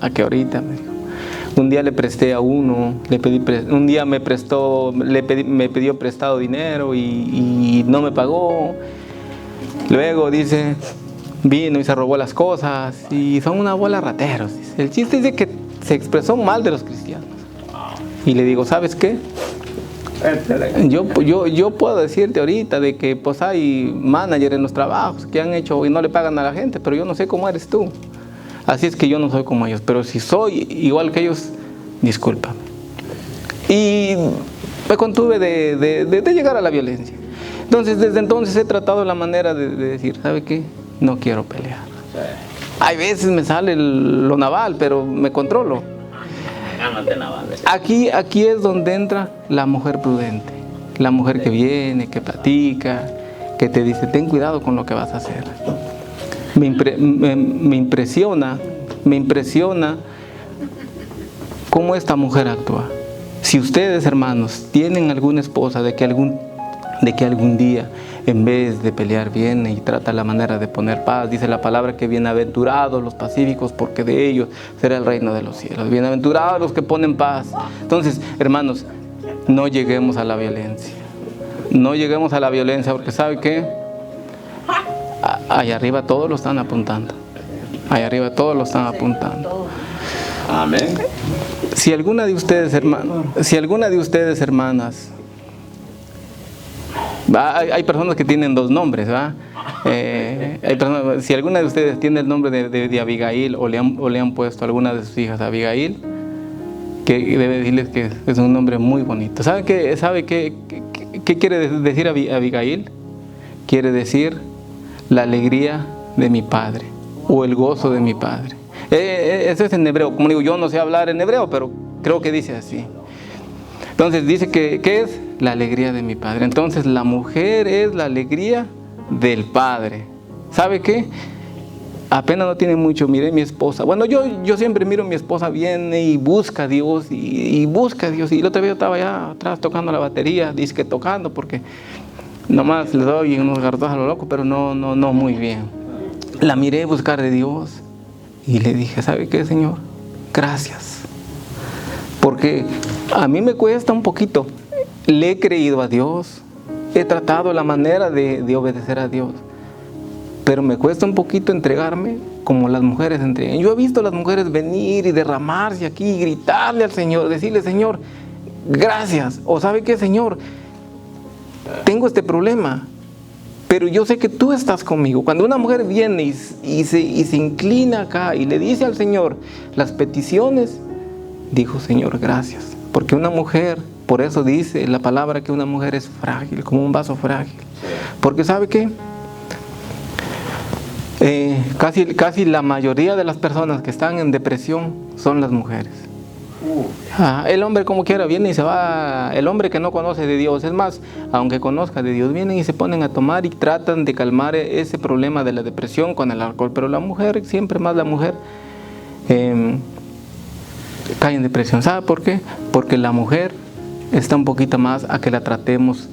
¿A qué ahorita? Me dijo. Un día le presté a uno, un día me pidió prestado dinero y no me pagó. Luego dice, vino y se robó las cosas y son una bola de rateros. El chiste es de que se expresó mal de los cristianos. Y le digo, ¿sabes qué? Yo puedo decirte ahorita de que pues hay managers en los trabajos que han hecho y no le pagan a la gente, pero yo no sé cómo eres tú. Así es que yo no soy como ellos, pero si soy igual que ellos, discúlpame. Y me contuve de llegar a la violencia. Entonces, desde entonces he tratado la manera de decir, ¿sabe qué? No quiero pelear. Hay veces me sale lo naval, pero me controlo. Aquí es donde entra la mujer prudente. La mujer que viene, que platica, que te dice, ten cuidado con lo que vas a hacer. Me impresiona cómo esta mujer actúa. Si ustedes, hermanos, tienen alguna esposa de que algún día, en vez de pelear, viene y trata la manera de poner paz, dice la palabra que bienaventurados los pacíficos, porque de ellos será el reino de los cielos. Bienaventurados los que ponen paz. Entonces, hermanos, no lleguemos a la violencia. No lleguemos a la violencia, porque ¿sabe qué? Allá arriba todos lo están apuntando. Allá arriba todos lo están apuntando. Amén. Si alguna de ustedes, hermanas, hay personas que tienen dos nombres, ¿va? Si alguna de ustedes tiene el nombre de Abigail o le han puesto a alguna de sus hijas Abigail, que debe decirles que es un nombre muy bonito. ¿Sabe qué quiere decir Abigail? Quiere decir la alegría de mi padre o el gozo de mi padre. Eso es en hebreo. Como digo, yo no sé hablar en hebreo, pero creo que dice así. Entonces dice que ¿qué es? La alegría de mi padre. Entonces la mujer es la alegría del padre. ¿Sabe qué? Apenas no tiene mucho, miré mi esposa. Bueno, yo siempre miro a mi esposa, viene y busca a Dios y busca a Dios. Y la otra vez yo estaba allá atrás tocando la batería, dice que tocando, porque nomás le doy unos garrotas a lo loco, pero no muy bien. La miré buscar de Dios y le dije, ¿sabe qué, Señor? Gracias. Porque a mí me cuesta un poquito. Le he creído a Dios, he tratado la manera de obedecer a Dios. pero me cuesta un poquito entregarme como las mujeres entregan. Yo he visto a las mujeres venir y derramarse aquí y gritarle al Señor, decirle, Señor, gracias. O ¿sabe qué, Señor? Tengo este problema, pero yo sé que tú estás conmigo. Cuando una mujer viene y se inclina acá y le dice al Señor las peticiones, dijo, Señor, gracias. Porque una mujer, por eso dice la palabra que una mujer es frágil, como un vaso frágil. Porque ¿sabe qué? Casi la mayoría de las personas que están en depresión son las mujeres. El hombre como quiera viene y se va. El hombre que no conoce de Dios, es más, aunque conozca de Dios, vienen y se ponen a tomar y tratan de calmar ese problema de la depresión con el alcohol. Pero la mujer, siempre más la mujer, cae en depresión. ¿Sabe por qué? Porque la mujer está un poquito más a que la tratemos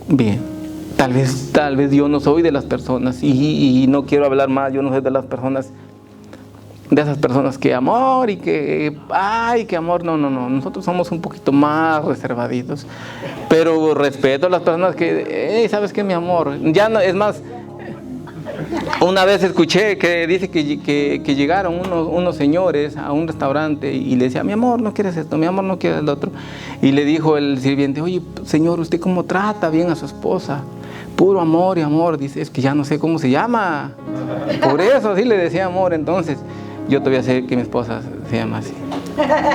bien. Tal vez yo no soy de las personas y no quiero hablar más, yo no soy de las personas, de esas personas que amor y que, ay, que amor, no, nosotros somos un poquito más reservaditos, pero respeto a las personas que, ¿sabes qué, mi amor? Ya no, es más, una vez escuché que dice que llegaron unos señores a un restaurante y le decía, mi amor, no quieres esto, mi amor, no quieres el otro, y le dijo el sirviente, oye, señor, ¿usted cómo trata bien a su esposa? Puro amor y amor. Dice, es que ya no sé cómo se llama, por eso así le decía amor. Entonces yo todavía sé que mi esposa se llama así.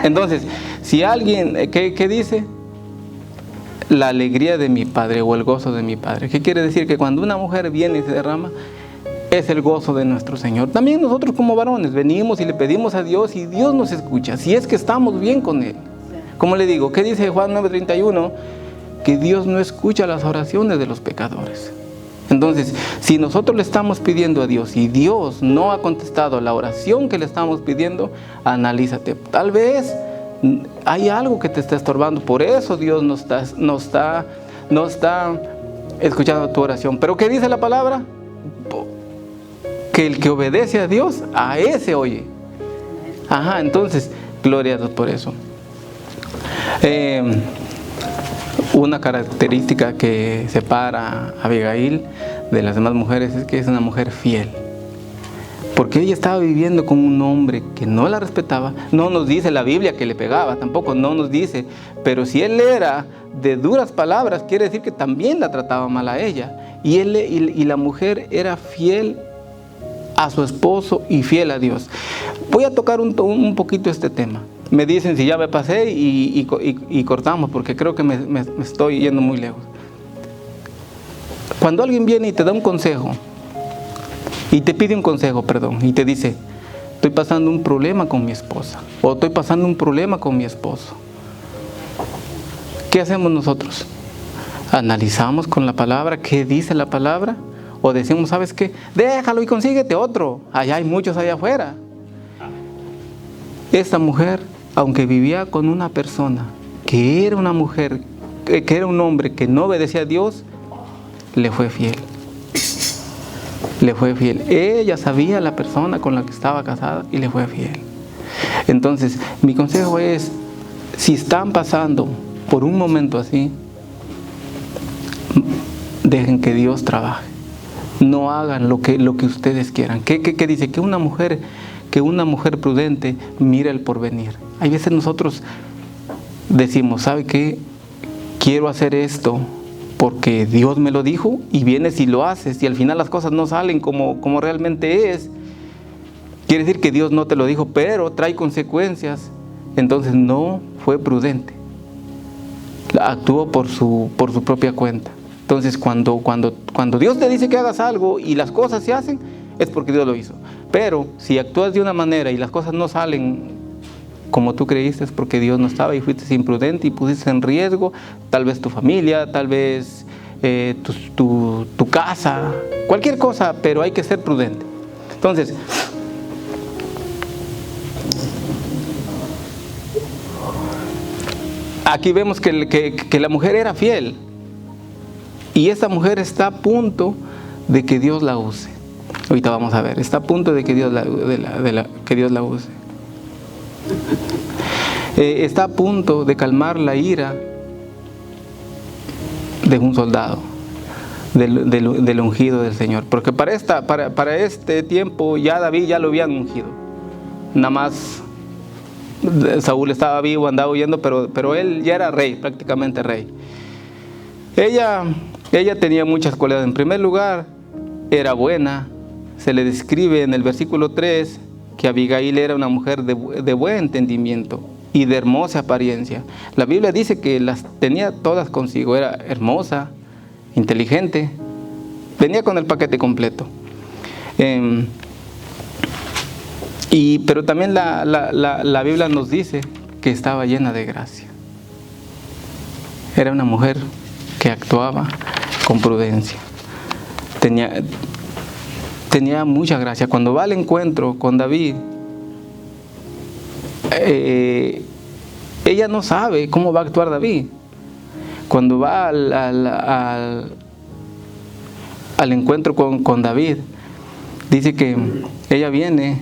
Entonces, si alguien, ¿qué dice? La alegría de mi padre o el gozo de mi padre. ¿Qué quiere decir? Que cuando una mujer viene y se derrama, es el gozo de nuestro Señor. También nosotros como varones venimos y le pedimos a Dios y Dios nos escucha, si es que estamos bien con Él. Como le digo, ¿qué dice Juan 9:31? Que Dios no escucha las oraciones de los pecadores. Entonces, si nosotros le estamos pidiendo a Dios y Dios no ha contestado la oración que le estamos pidiendo, analízate. Tal vez hay algo que te está estorbando, por eso Dios no está escuchando tu oración. Pero ¿qué dice la palabra? Que el que obedece a Dios, a ese oye. Entonces, gloria a Dios por eso. Una característica que separa a Abigail de las demás mujeres es que es una mujer fiel. Porque ella estaba viviendo con un hombre que no la respetaba. No nos dice la Biblia que le pegaba, tampoco no nos dice. Pero si él era de duras palabras, quiere decir que también la trataba mal a ella. Y la mujer era fiel a su esposo y fiel a Dios. Voy a tocar un poquito este tema. Me dicen si ya me pasé y cortamos, porque creo que me estoy yendo muy lejos. Cuando alguien viene y te da un consejo, y te pide un consejo, y te dice, estoy pasando un problema con mi esposa, o estoy pasando un problema con mi esposo. ¿Qué hacemos nosotros? Analizamos con la palabra, ¿qué dice la palabra? O decimos, ¿sabes qué? Déjalo y consíguete otro. Allá hay muchos allá afuera. Esta mujer, aunque vivía con una persona que era una mujer, que era un hombre que no obedecía a Dios, le fue fiel. Le fue fiel. Ella sabía la persona con la que estaba casada y le fue fiel. Entonces, mi consejo es, si están pasando por un momento así, dejen que Dios trabaje. No hagan lo que ustedes quieran. ¿Qué dice? Que una mujer prudente mira el porvenir. Hay veces nosotros decimos, ¿sabe qué? Quiero hacer esto porque Dios me lo dijo, y vienes y lo haces y al final las cosas no salen como realmente es. Quiere decir que Dios no te lo dijo, pero trae consecuencias. Entonces no fue prudente. Actuó por su propia cuenta. Entonces cuando Dios te dice que hagas algo y las cosas se hacen, es porque Dios lo hizo. Pero si actúas de una manera y las cosas no salen como tú creíste, es porque Dios no estaba y fuiste imprudente y pusiste en riesgo tal vez tu familia, tal vez tu casa, cualquier cosa, pero hay que ser prudente. Entonces, aquí vemos que la mujer era fiel. Y esta mujer está a punto de que Dios la use. Ahorita vamos a ver, está a punto de que Dios la use. Está a punto de calmar la ira de un soldado. del ungido del Señor. Porque para este tiempo ya David ya lo habían ungido. Nada más Saúl estaba vivo, andaba huyendo, pero él ya era rey, prácticamente rey. Ella tenía muchas cualidades. En primer lugar, era buena. Se le describe en el versículo 3 que Abigail era una mujer de buen entendimiento y de hermosa apariencia. La Biblia dice que las tenía todas consigo. Era hermosa, inteligente, venía con el paquete completo. Pero también la Biblia nos dice que estaba llena de gracia. Era una mujer que actuaba con prudencia. Tenía mucha gracia. Cuando va al encuentro con David, ella no sabe cómo va a actuar David. Cuando va al encuentro con David, dice que ella viene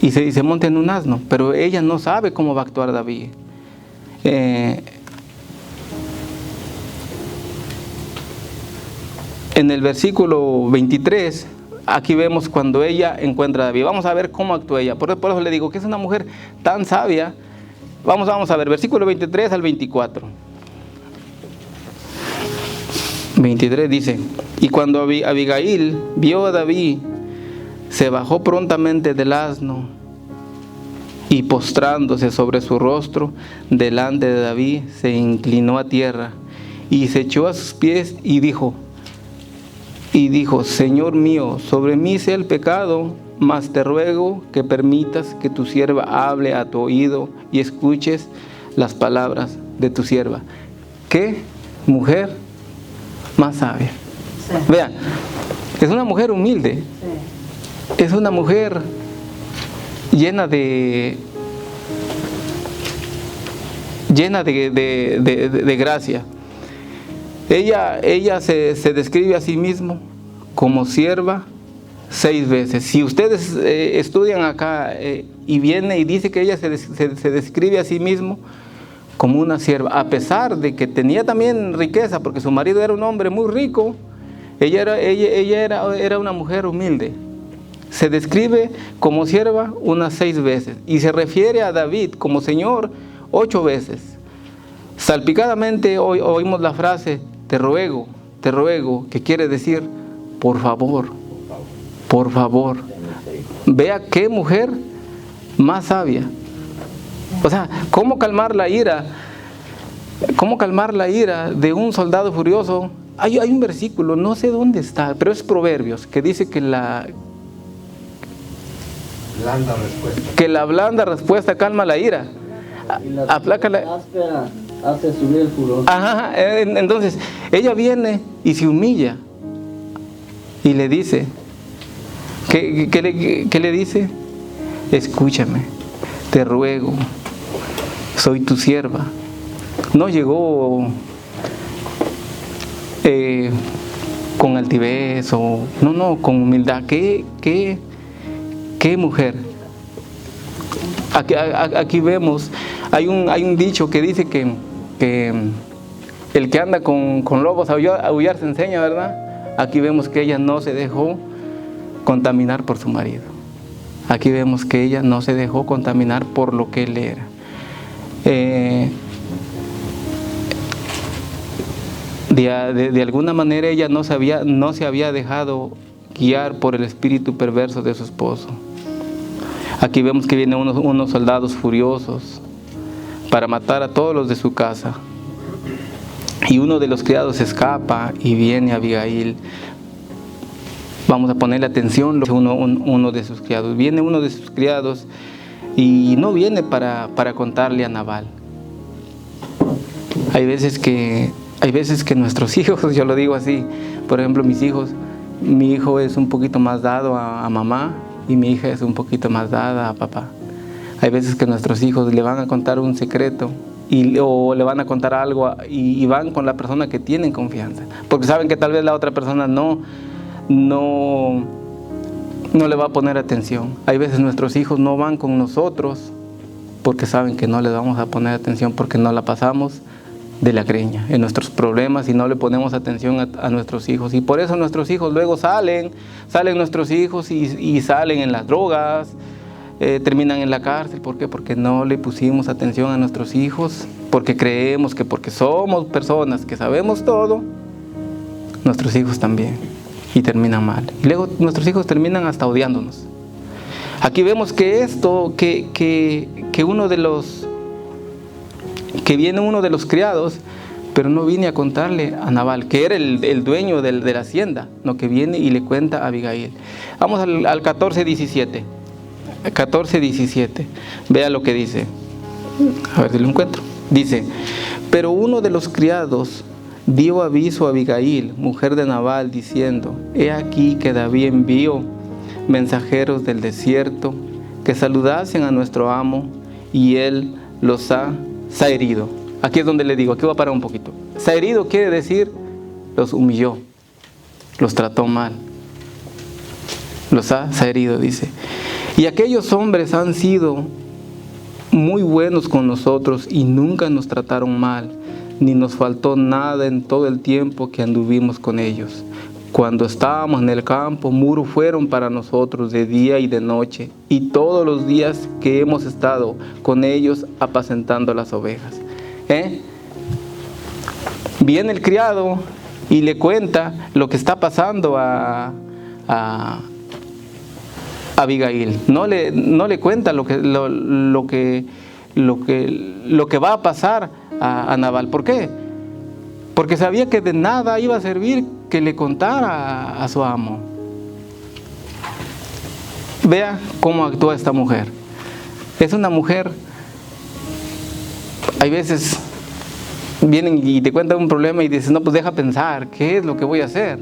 y se monta en un asno, pero ella no sabe cómo va a actuar David. En el versículo 23, aquí vemos cuando ella encuentra a David. Vamos a ver cómo actúa ella. Por eso le digo que es una mujer tan sabia. Vamos a ver, versículo 23 al 24. 23 dice: y cuando Abigail vio a David, se bajó prontamente del asno y postrándose sobre su rostro delante de David, se inclinó a tierra y se echó a sus pies y dijo, Señor mío, sobre mí sea el pecado, mas te ruego que permitas que tu sierva hable a tu oído y escuches las palabras de tu sierva. ¿Qué mujer más sabia? Sí. Vean, es una mujer humilde. Sí. Es una mujer llena de gracia. Ella se describe a sí misma como sierva 6 veces. Si ustedes estudian acá y viene y dice que ella se describe a sí mismo como una sierva, a pesar de que tenía también riqueza, porque su marido era un hombre muy rico, ella era una mujer humilde. Se describe como sierva unas 6 veces y se refiere a David como Señor 8 veces. Salpicadamente oímos la frase te ruego, que quiere decir por favor, por favor. Vea qué mujer más sabia. O sea, ¿cómo calmar la ira? ¿Cómo calmar la ira de un soldado furioso? Hay un versículo, no sé dónde está, pero es Proverbios, que dice que la blanda respuesta calma la ira. Aplaca la áspera hace subir el furor. Ajá, entonces ella viene y se humilla y le dice, ¿qué le dice? Escúchame, te ruego, soy tu sierva. No llegó con altivez o no, con humildad. ¿Qué mujer? Aquí vemos, hay un dicho que dice que el que anda con lobos a aullar se enseña, ¿verdad? Aquí vemos que ella no se dejó contaminar por su marido. Aquí vemos que ella no se dejó contaminar por lo que él era. De alguna manera ella no se había dejado guiar por el espíritu perverso de su esposo. Aquí vemos que vienen unos soldados furiosos para matar a todos los de su casa. Y uno de los criados escapa y viene a Abigail. Vamos a ponerle atención, uno de sus criados. Viene uno de sus criados y no viene para contarle a Nabal. Hay veces que nuestros hijos, yo lo digo así, por ejemplo mis hijos, mi hijo es un poquito más dado a mamá y mi hija es un poquito más dada a papá. Hay veces que nuestros hijos le van a contar un secreto o le van a contar algo y van con la persona que tienen confianza, porque saben que tal vez la otra persona no le va a poner atención. Hay veces nuestros hijos no van con nosotros porque saben que no les vamos a poner atención, porque no la pasamos de la greña, en nuestros problemas, y no le ponemos atención a nuestros hijos. Y por eso nuestros hijos luego salen nuestros hijos y salen en las drogas, terminan en la cárcel. ¿Por qué? Porque no le pusimos atención a nuestros hijos, porque creemos que porque somos personas que sabemos todo, nuestros hijos también, y terminan mal. Y luego nuestros hijos terminan hasta odiándonos. Aquí vemos que viene uno de los criados, pero no viene a contarle a Nabal, que era el dueño de la hacienda, no, que viene y le cuenta a Abigail. Vamos al 14:17. 14:17. Vea lo que dice. A ver si lo encuentro. Dice: pero uno de los criados dio aviso a Abigail, mujer de Nabal, diciendo: he aquí que David envió mensajeros del desierto que saludasen a nuestro amo, y él los ha herido. Aquí es donde le digo, aquí voy a parar un poquito. Se ha herido quiere decir, los humilló, los trató mal, los ha herido, dice. Y aquellos hombres han sido muy buenos con nosotros y nunca nos trataron mal, ni nos faltó nada en todo el tiempo que anduvimos con ellos. Cuando estábamos en el campo, muro fueron para nosotros de día y de noche, y todos los días que hemos estado con ellos apacentando las ovejas. Viene el criado y le cuenta lo que está pasando a Abigail. No le cuenta lo que va a pasar a Nabal. ¿Por qué? Porque sabía que de nada iba a servir que le contara a su amo. Vea cómo actúa esta mujer. Es una mujer, hay veces vienen y te cuentan un problema y dices: no, pues deja pensar, ¿qué es lo que voy a hacer?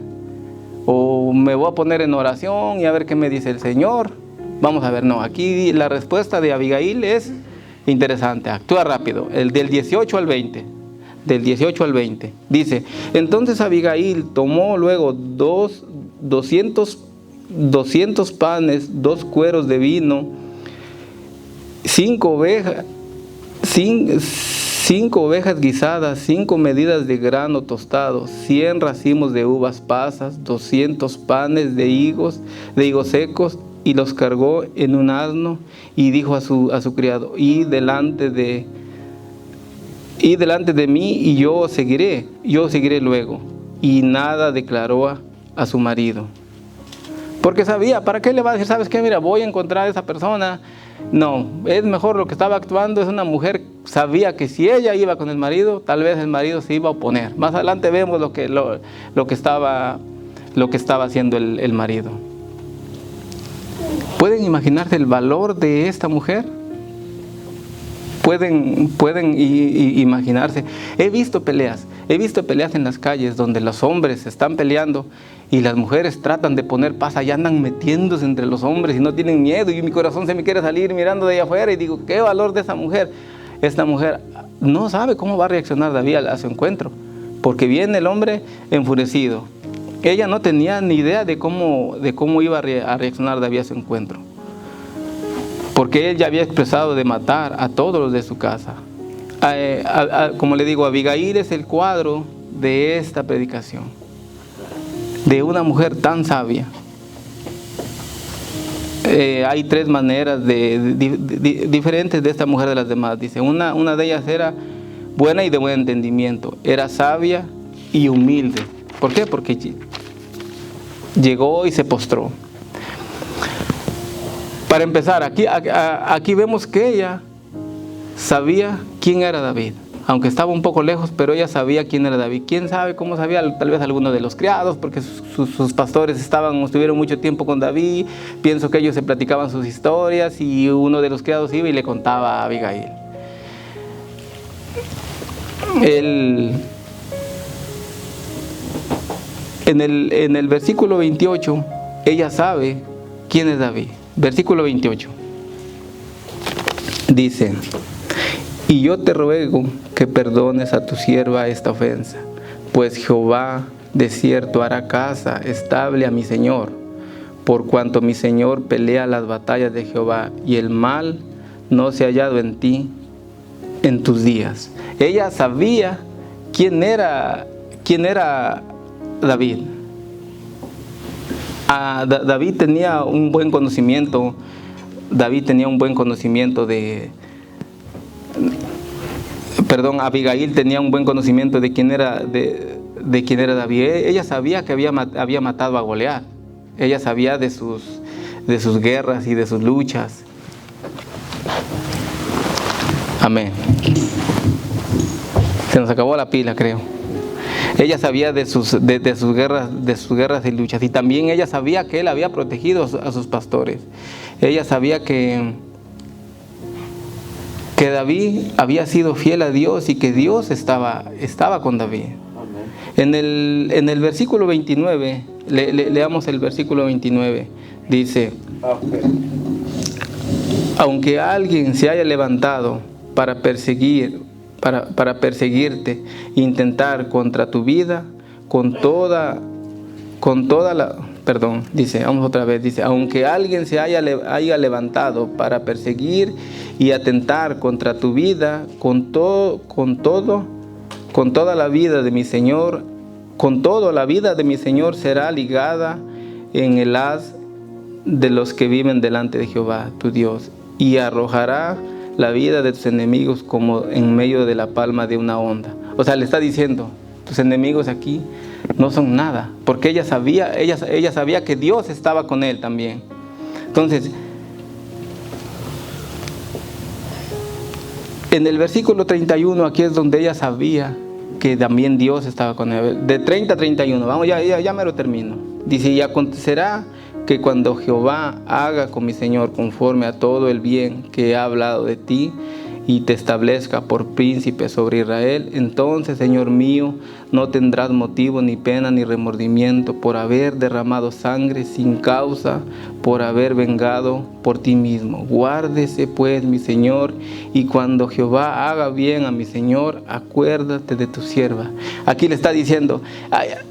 O me voy a poner en oración y a ver qué me dice el Señor. Vamos a ver, no, aquí la respuesta de Abigail es interesante, actúa rápido. El del 18 al 20. Del 18 al 20. Dice: entonces Abigail tomó luego 200 panes, 2 cueros de vino, 5 ovejas guisadas, 5 medidas de grano tostado, 100 racimos de uvas pasas, 200 panes de higos secos, y los cargó en un asno, y dijo a su criado: y delante de mí, y yo seguiré luego. Y nada declaró a su marido, porque sabía, ¿para qué le va a decir? ¿Sabes qué? Mira, voy a encontrar a esa persona. No, es mejor lo que estaba actuando. Es una mujer, sabía que si ella iba con el marido, tal vez el marido se iba a oponer. Más adelante vemos lo que estaba haciendo el marido. ¿Pueden imaginarse el valor de esta mujer? Pueden imaginarse. He visto peleas en las calles donde los hombres están peleando y las mujeres tratan de poner paz, allá andan metiéndose entre los hombres y no tienen miedo, y mi corazón se me quiere salir mirando de allá afuera y digo: ¿qué valor de esa mujer? Esta mujer no sabe cómo va a reaccionar David a su encuentro, porque viene el hombre enfurecido. Ella no tenía ni idea de cómo iba a reaccionar David a su encuentro, porque él ya había expresado de matar a todos los de su casa. Como le digo, Abigail es el cuadro de esta predicación, de una mujer tan sabia. Hay 3 maneras diferentes de esta mujer de las demás. Dice, una de ellas era buena y de buen entendimiento, era sabia y humilde. ¿Por qué? Porque llegó y se postró. Para empezar, aquí vemos que ella sabía quién era David, aunque estaba un poco lejos, pero ella sabía quién era David. ¿Quién sabe cómo sabía? Tal vez alguno de los criados, porque sus pastores estuvieron mucho tiempo con David. Pienso que ellos se platicaban sus historias y uno de los criados iba y le contaba a Abigail. En el versículo 28, ella sabe quién es David. Versículo 28. Dice: y yo te ruego que perdones a tu sierva esta ofensa, pues Jehová de cierto hará casa estable a mi señor, por cuanto mi señor pelea las batallas de Jehová, y el mal no se ha hallado en ti en tus días. Ella sabía ¿quién era David? David tenía un buen conocimiento. Abigail tenía un buen conocimiento de quién era David. Ella sabía que había matado a Goliat. Ella sabía de sus guerras y de sus luchas. Amén. Se nos acabó la pila, creo. Ella sabía de sus guerras y luchas. Y también ella sabía que él había protegido a sus pastores. Ella sabía que David había sido fiel a Dios y que Dios estaba con David. En el versículo 29, leamos el versículo 29, dice: aunque alguien se haya levantado para perseguirte, intentar contra tu vida, aunque alguien se haya levantado para perseguir y atentar contra tu vida, con toda la vida de mi Señor, la vida de mi Señor será ligada en el haz de los que viven delante de Jehová, tu Dios, y arrojará la vida de tus enemigos como en medio de la palma de una onda. O sea, le está diciendo, tus enemigos aquí no son nada, porque ella sabía que Dios estaba con él también. Entonces, en el versículo 31, aquí es donde ella sabía que también Dios estaba con él. De 30 a 31, vamos, ya me lo termino. Dice: y acontecerá que cuando Jehová haga con mi Señor conforme a todo el bien que ha hablado de ti, y te establezca por príncipe sobre Israel, entonces, Señor mío, no tendrás motivo, ni pena, ni remordimiento por haber derramado sangre sin causa, por haber vengado por ti mismo. Guárdese pues, mi Señor, y cuando Jehová haga bien a mi Señor, acuérdate de tu sierva. Aquí le está diciendo,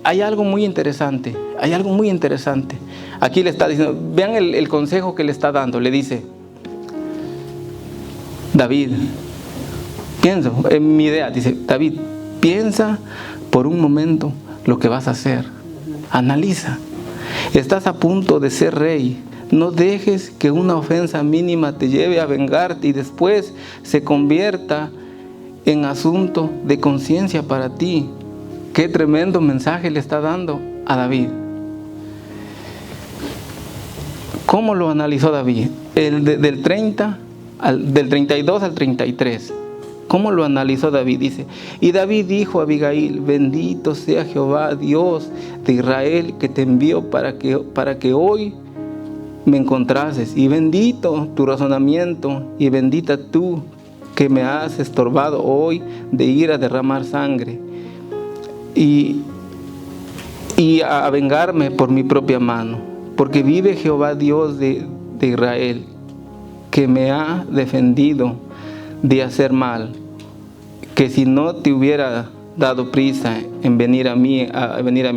hay algo muy interesante, Aquí le está diciendo, vean el consejo que le está dando. Le dice: David, en mi idea, dice, David, piensa por un momento lo que vas a hacer. Analiza. Estás a punto de ser rey. No dejes que una ofensa mínima te lleve a vengarte y después se convierta en asunto de conciencia para ti. Qué tremendo mensaje le está dando a David. ¿Cómo lo analizó David? Del 32 al 33. ¿Cómo lo analizó David? Dice: y David dijo a Abigail: bendito sea Jehová, Dios de Israel, que te envió para que hoy me encontrases, y bendito tu razonamiento, y bendita tú que me has estorbado hoy de ir a derramar sangre y a vengarme por mi propia mano, porque vive Jehová Dios de Israel, que me ha defendido de hacer mal, que si no te hubiera dado prisa en venir a mi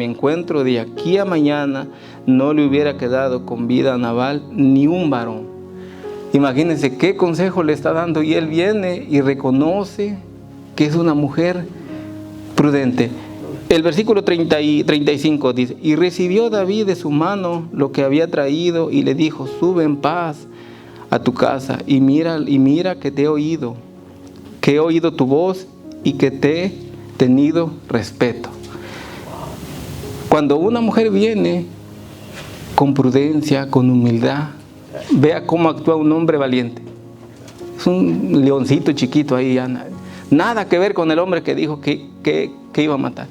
encuentro, de aquí a mañana no le hubiera quedado con vida a Nabal ni un varón. Imagínense qué consejo le está dando, y él viene y reconoce que es una mujer prudente. El versículo 30 y 35 dice: y recibió David de su mano lo que había traído, y le dijo: sube en paz a tu casa, y mira que te he oído tu voz, y que te he tenido respeto. Cuando una mujer viene con prudencia, con humildad, vea cómo actúa un hombre valiente. Es un leoncito chiquito ahí, nada que ver con el hombre que dijo que iba a matar.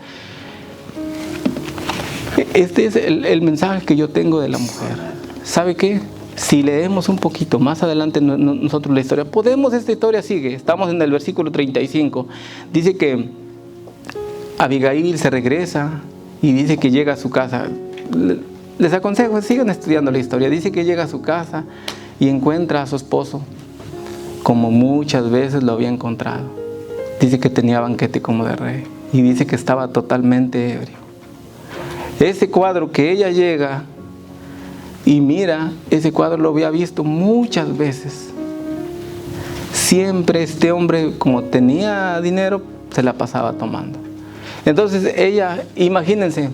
Este es el mensaje que yo tengo de la mujer. ¿Sabe qué? Si leemos un poquito más adelante nosotros la historia, esta historia sigue. Estamos en el versículo 35. Dice que Abigail se regresa y dice que llega a su casa. Les aconsejo, sigan estudiando la historia. Dice que llega a su casa y encuentra a su esposo como muchas veces lo había encontrado. Dice que tenía banquete como de rey, y dice que estaba totalmente ebrio. Ese cuadro que ella llega y mira, ese cuadro lo había visto muchas veces. Siempre este hombre, como tenía dinero, se la pasaba tomando. Entonces ella, imagínense,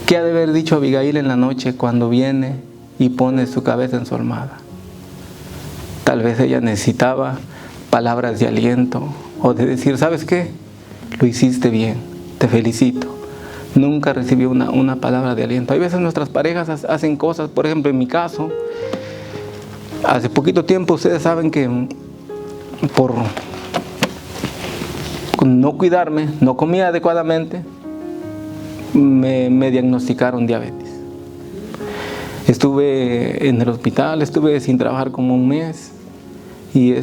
¿qué ha de haber dicho Abigail en la noche cuando viene y pone su cabeza en su almohada? Tal vez ella necesitaba palabras de aliento o de decir, ¿sabes qué? Lo hiciste bien, te felicito. Nunca recibí una palabra de aliento. Hay veces nuestras parejas hacen cosas, por ejemplo, en mi caso, hace poquito tiempo ustedes saben que por no cuidarme, no comía adecuadamente, me diagnosticaron diabetes. Estuve en el hospital, estuve sin trabajar como un mes y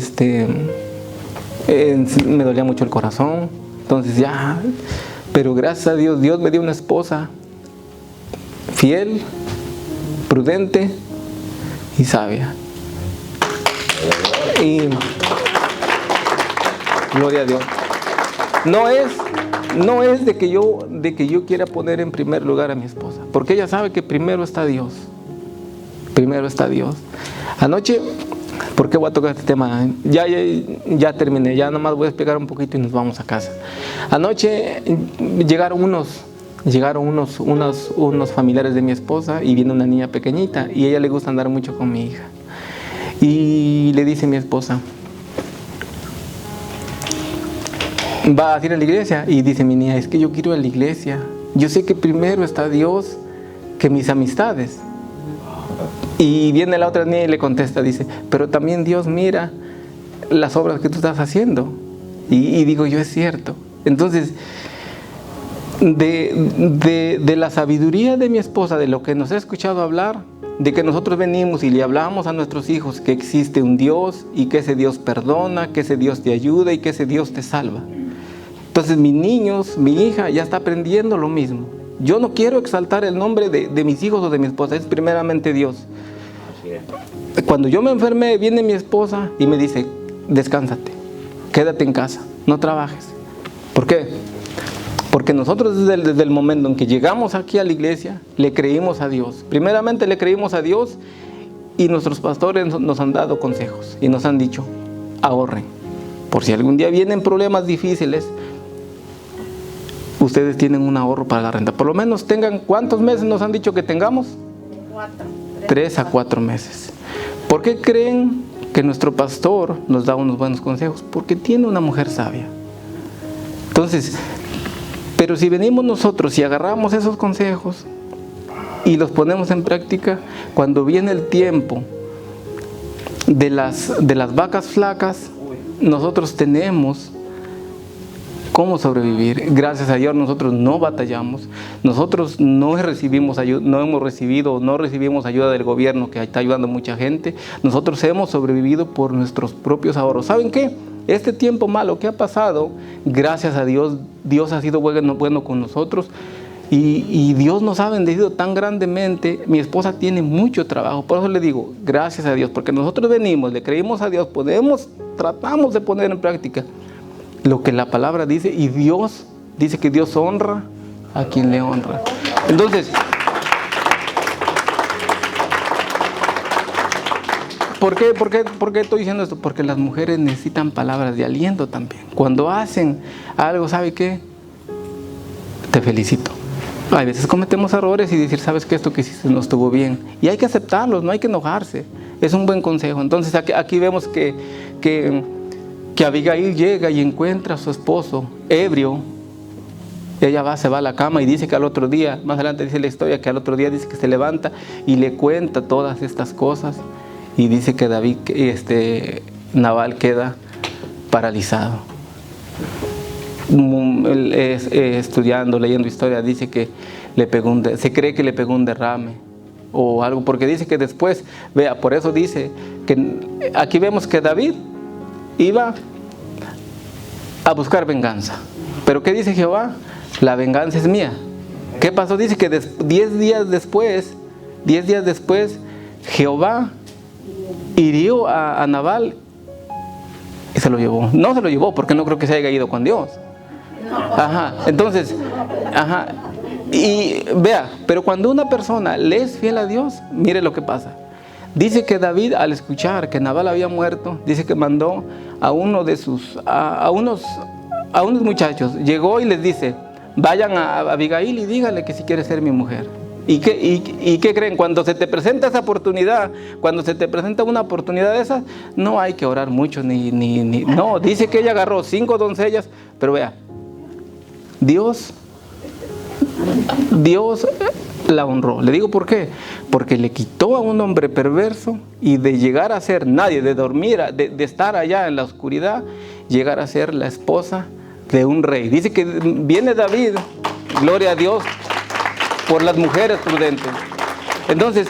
me dolía mucho el corazón. Entonces ya, pero gracias a Dios, Dios me dio una esposa fiel, prudente y sabia. Y gloria a Dios. No es de que yo quiera poner en primer lugar a mi esposa, porque ella sabe que primero está Dios. Primero está Dios. Anoche, ¿por qué voy a tocar este tema? Ya terminé, ya nomás voy a explicar un poquito y nos vamos a casa. Anoche llegaron unos familiares de mi esposa y viene una niña pequeñita y a ella le gusta andar mucho con mi hija. Y le dice mi esposa, va a ir a la iglesia, y dice mi niña, es que yo quiero ir a la iglesia. Yo sé que primero está Dios que mis amistades. Y viene la otra niña y le contesta, dice, pero también Dios mira las obras que tú estás haciendo. Y digo yo, es cierto. Entonces, de la sabiduría de mi esposa, de lo que nos ha escuchado hablar, de que nosotros venimos y le hablamos a nuestros hijos que existe un Dios y que ese Dios perdona, que ese Dios te ayuda y que ese Dios te salva. Entonces mis niños, mi hija ya está aprendiendo lo mismo. Yo no quiero exaltar el nombre de mis hijos o de mi esposa, es primeramente Dios. Cuando yo me enfermé, viene mi esposa y me dice, descánsate, quédate en casa, no trabajes. ¿Por qué? Porque nosotros desde el momento en que llegamos aquí a la iglesia, le creímos a Dios. Primeramente le creímos a Dios y nuestros pastores nos han dado consejos y nos han dicho, ahorren. Por si algún día vienen problemas difíciles, ustedes tienen un ahorro para la renta. Por lo menos tengan, ¿cuántos meses nos han dicho que tengamos? 3 a 4 meses. ¿Por qué creen que nuestro pastor nos da unos buenos consejos? Porque tiene una mujer sabia. Entonces, pero si venimos nosotros y agarramos esos consejos y los ponemos en práctica, cuando viene el tiempo de las vacas flacas, nosotros tenemos cómo sobrevivir. Gracias a Dios nosotros no batallamos, nosotros no recibimos ayuda del gobierno que está ayudando a mucha gente. Nosotros hemos sobrevivido por nuestros propios ahorros. ¿Saben qué? Este tiempo malo que ha pasado, gracias a Dios, Dios ha sido bueno con nosotros y Dios nos ha bendecido tan grandemente. Mi esposa tiene mucho trabajo, por eso le digo, gracias a Dios, porque nosotros venimos, le creímos a Dios, tratamos de poner en práctica lo que la palabra dice, y Dios dice que Dios honra a quien le honra. Entonces, ¿por qué estoy diciendo esto? Porque las mujeres necesitan palabras de aliento también. Cuando hacen algo, ¿sabe qué? Te felicito. Hay veces cometemos errores y decir, ¿sabes qué? Esto que hiciste no estuvo bien. Y hay que aceptarlos, no hay que enojarse. Es un buen consejo. Entonces aquí vemos que Abigail llega y encuentra a su esposo ebrio. Ella se va a la cama y dice que al otro día, más adelante dice la historia, que al otro día dice que se levanta y le cuenta todas estas cosas. Y dice que Nabal queda paralizado. Estudiando, leyendo historia, dice que se cree que le pegó un derrame o algo, porque dice que después, vea, por eso dice que aquí vemos que David iba a buscar venganza. Pero ¿qué dice Jehová? La venganza es mía. ¿Qué pasó? Dice que 10 días después, Jehová hirió a Nabal y se lo llevó. No se lo llevó porque no creo que se haya ido con Dios. Ajá, entonces, y vea, pero cuando una persona le es fiel a Dios, mire lo que pasa. Dice que David, al escuchar que Nabal había muerto, dice que mandó a unos a unos muchachos, llegó y les dice, vayan a Abigail y dígale que si quiere ser mi mujer. ¿Y qué creen? Cuando se te presenta esa oportunidad, cuando se te presenta una oportunidad de esas, no hay que orar mucho, no, dice que ella agarró 5 doncellas, pero vea, Dios la honró. Le digo por qué, porque le quitó a un hombre perverso y de llegar a ser nadie, de dormir, de estar allá en la oscuridad, llegar a ser la esposa de un rey. Dice que viene David, gloria a Dios, por las mujeres prudentes. Entonces,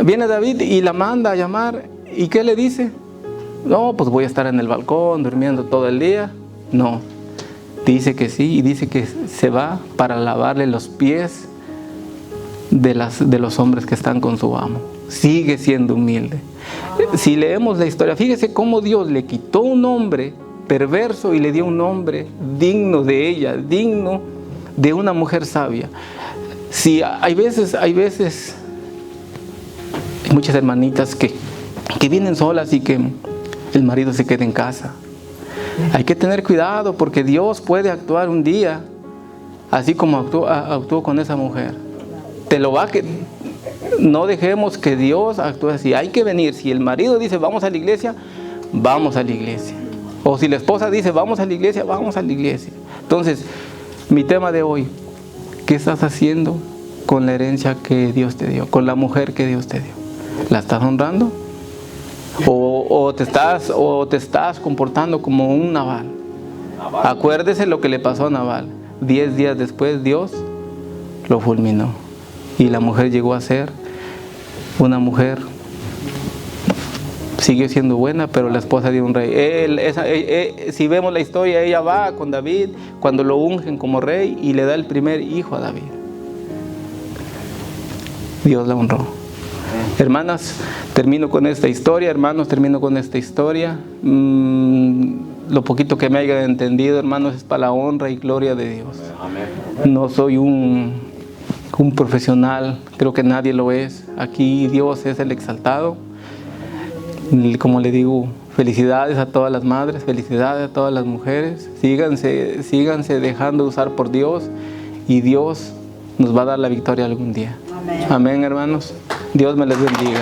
viene David y la manda a llamar. ¿Y qué le dice? No, pues voy a estar en el balcón durmiendo todo el día. No, dice que sí, y dice que se va para lavarle los pies de los hombres que están con su amo. Sigue siendo humilde. Si leemos la historia, fíjese cómo Dios le quitó un hombre perverso y le dio un hombre digno de ella, digno de una mujer sabia. Sí, hay veces muchas hermanitas que vienen solas y que el marido se queda en casa. Hay que tener cuidado porque Dios puede actuar un día así como actuó con esa mujer. No dejemos que Dios actúe así. Hay que venir. Si el marido dice vamos a la iglesia, vamos a la iglesia. O si la esposa dice vamos a la iglesia, vamos a la iglesia. Entonces, mi tema de hoy, ¿qué estás haciendo con la herencia que Dios te dio? Con la mujer que Dios te dio. ¿La estás honrando? ¿O te estás comportando como un Nabal? Acuérdese lo que le pasó a Nabal. 10 días después Dios lo fulminó. Y la mujer llegó a ser una mujer, siguió siendo buena, pero la esposa de un rey. Si vemos la historia, ella va con David cuando lo ungen como rey y le da el primer hijo a David. Dios la honró. Hermanas, termino con esta historia. Hermanos, termino con esta historia. Lo poquito que me haya entendido, hermanos, es para la honra y gloria de Dios. No soy un profesional, creo que nadie lo es. Aquí Dios es el exaltado. Como le digo, felicidades a todas las madres, felicidades a todas las mujeres. Síganse dejando usar por Dios y Dios nos va a dar la victoria algún día. Amén, hermanos. Dios me les bendiga.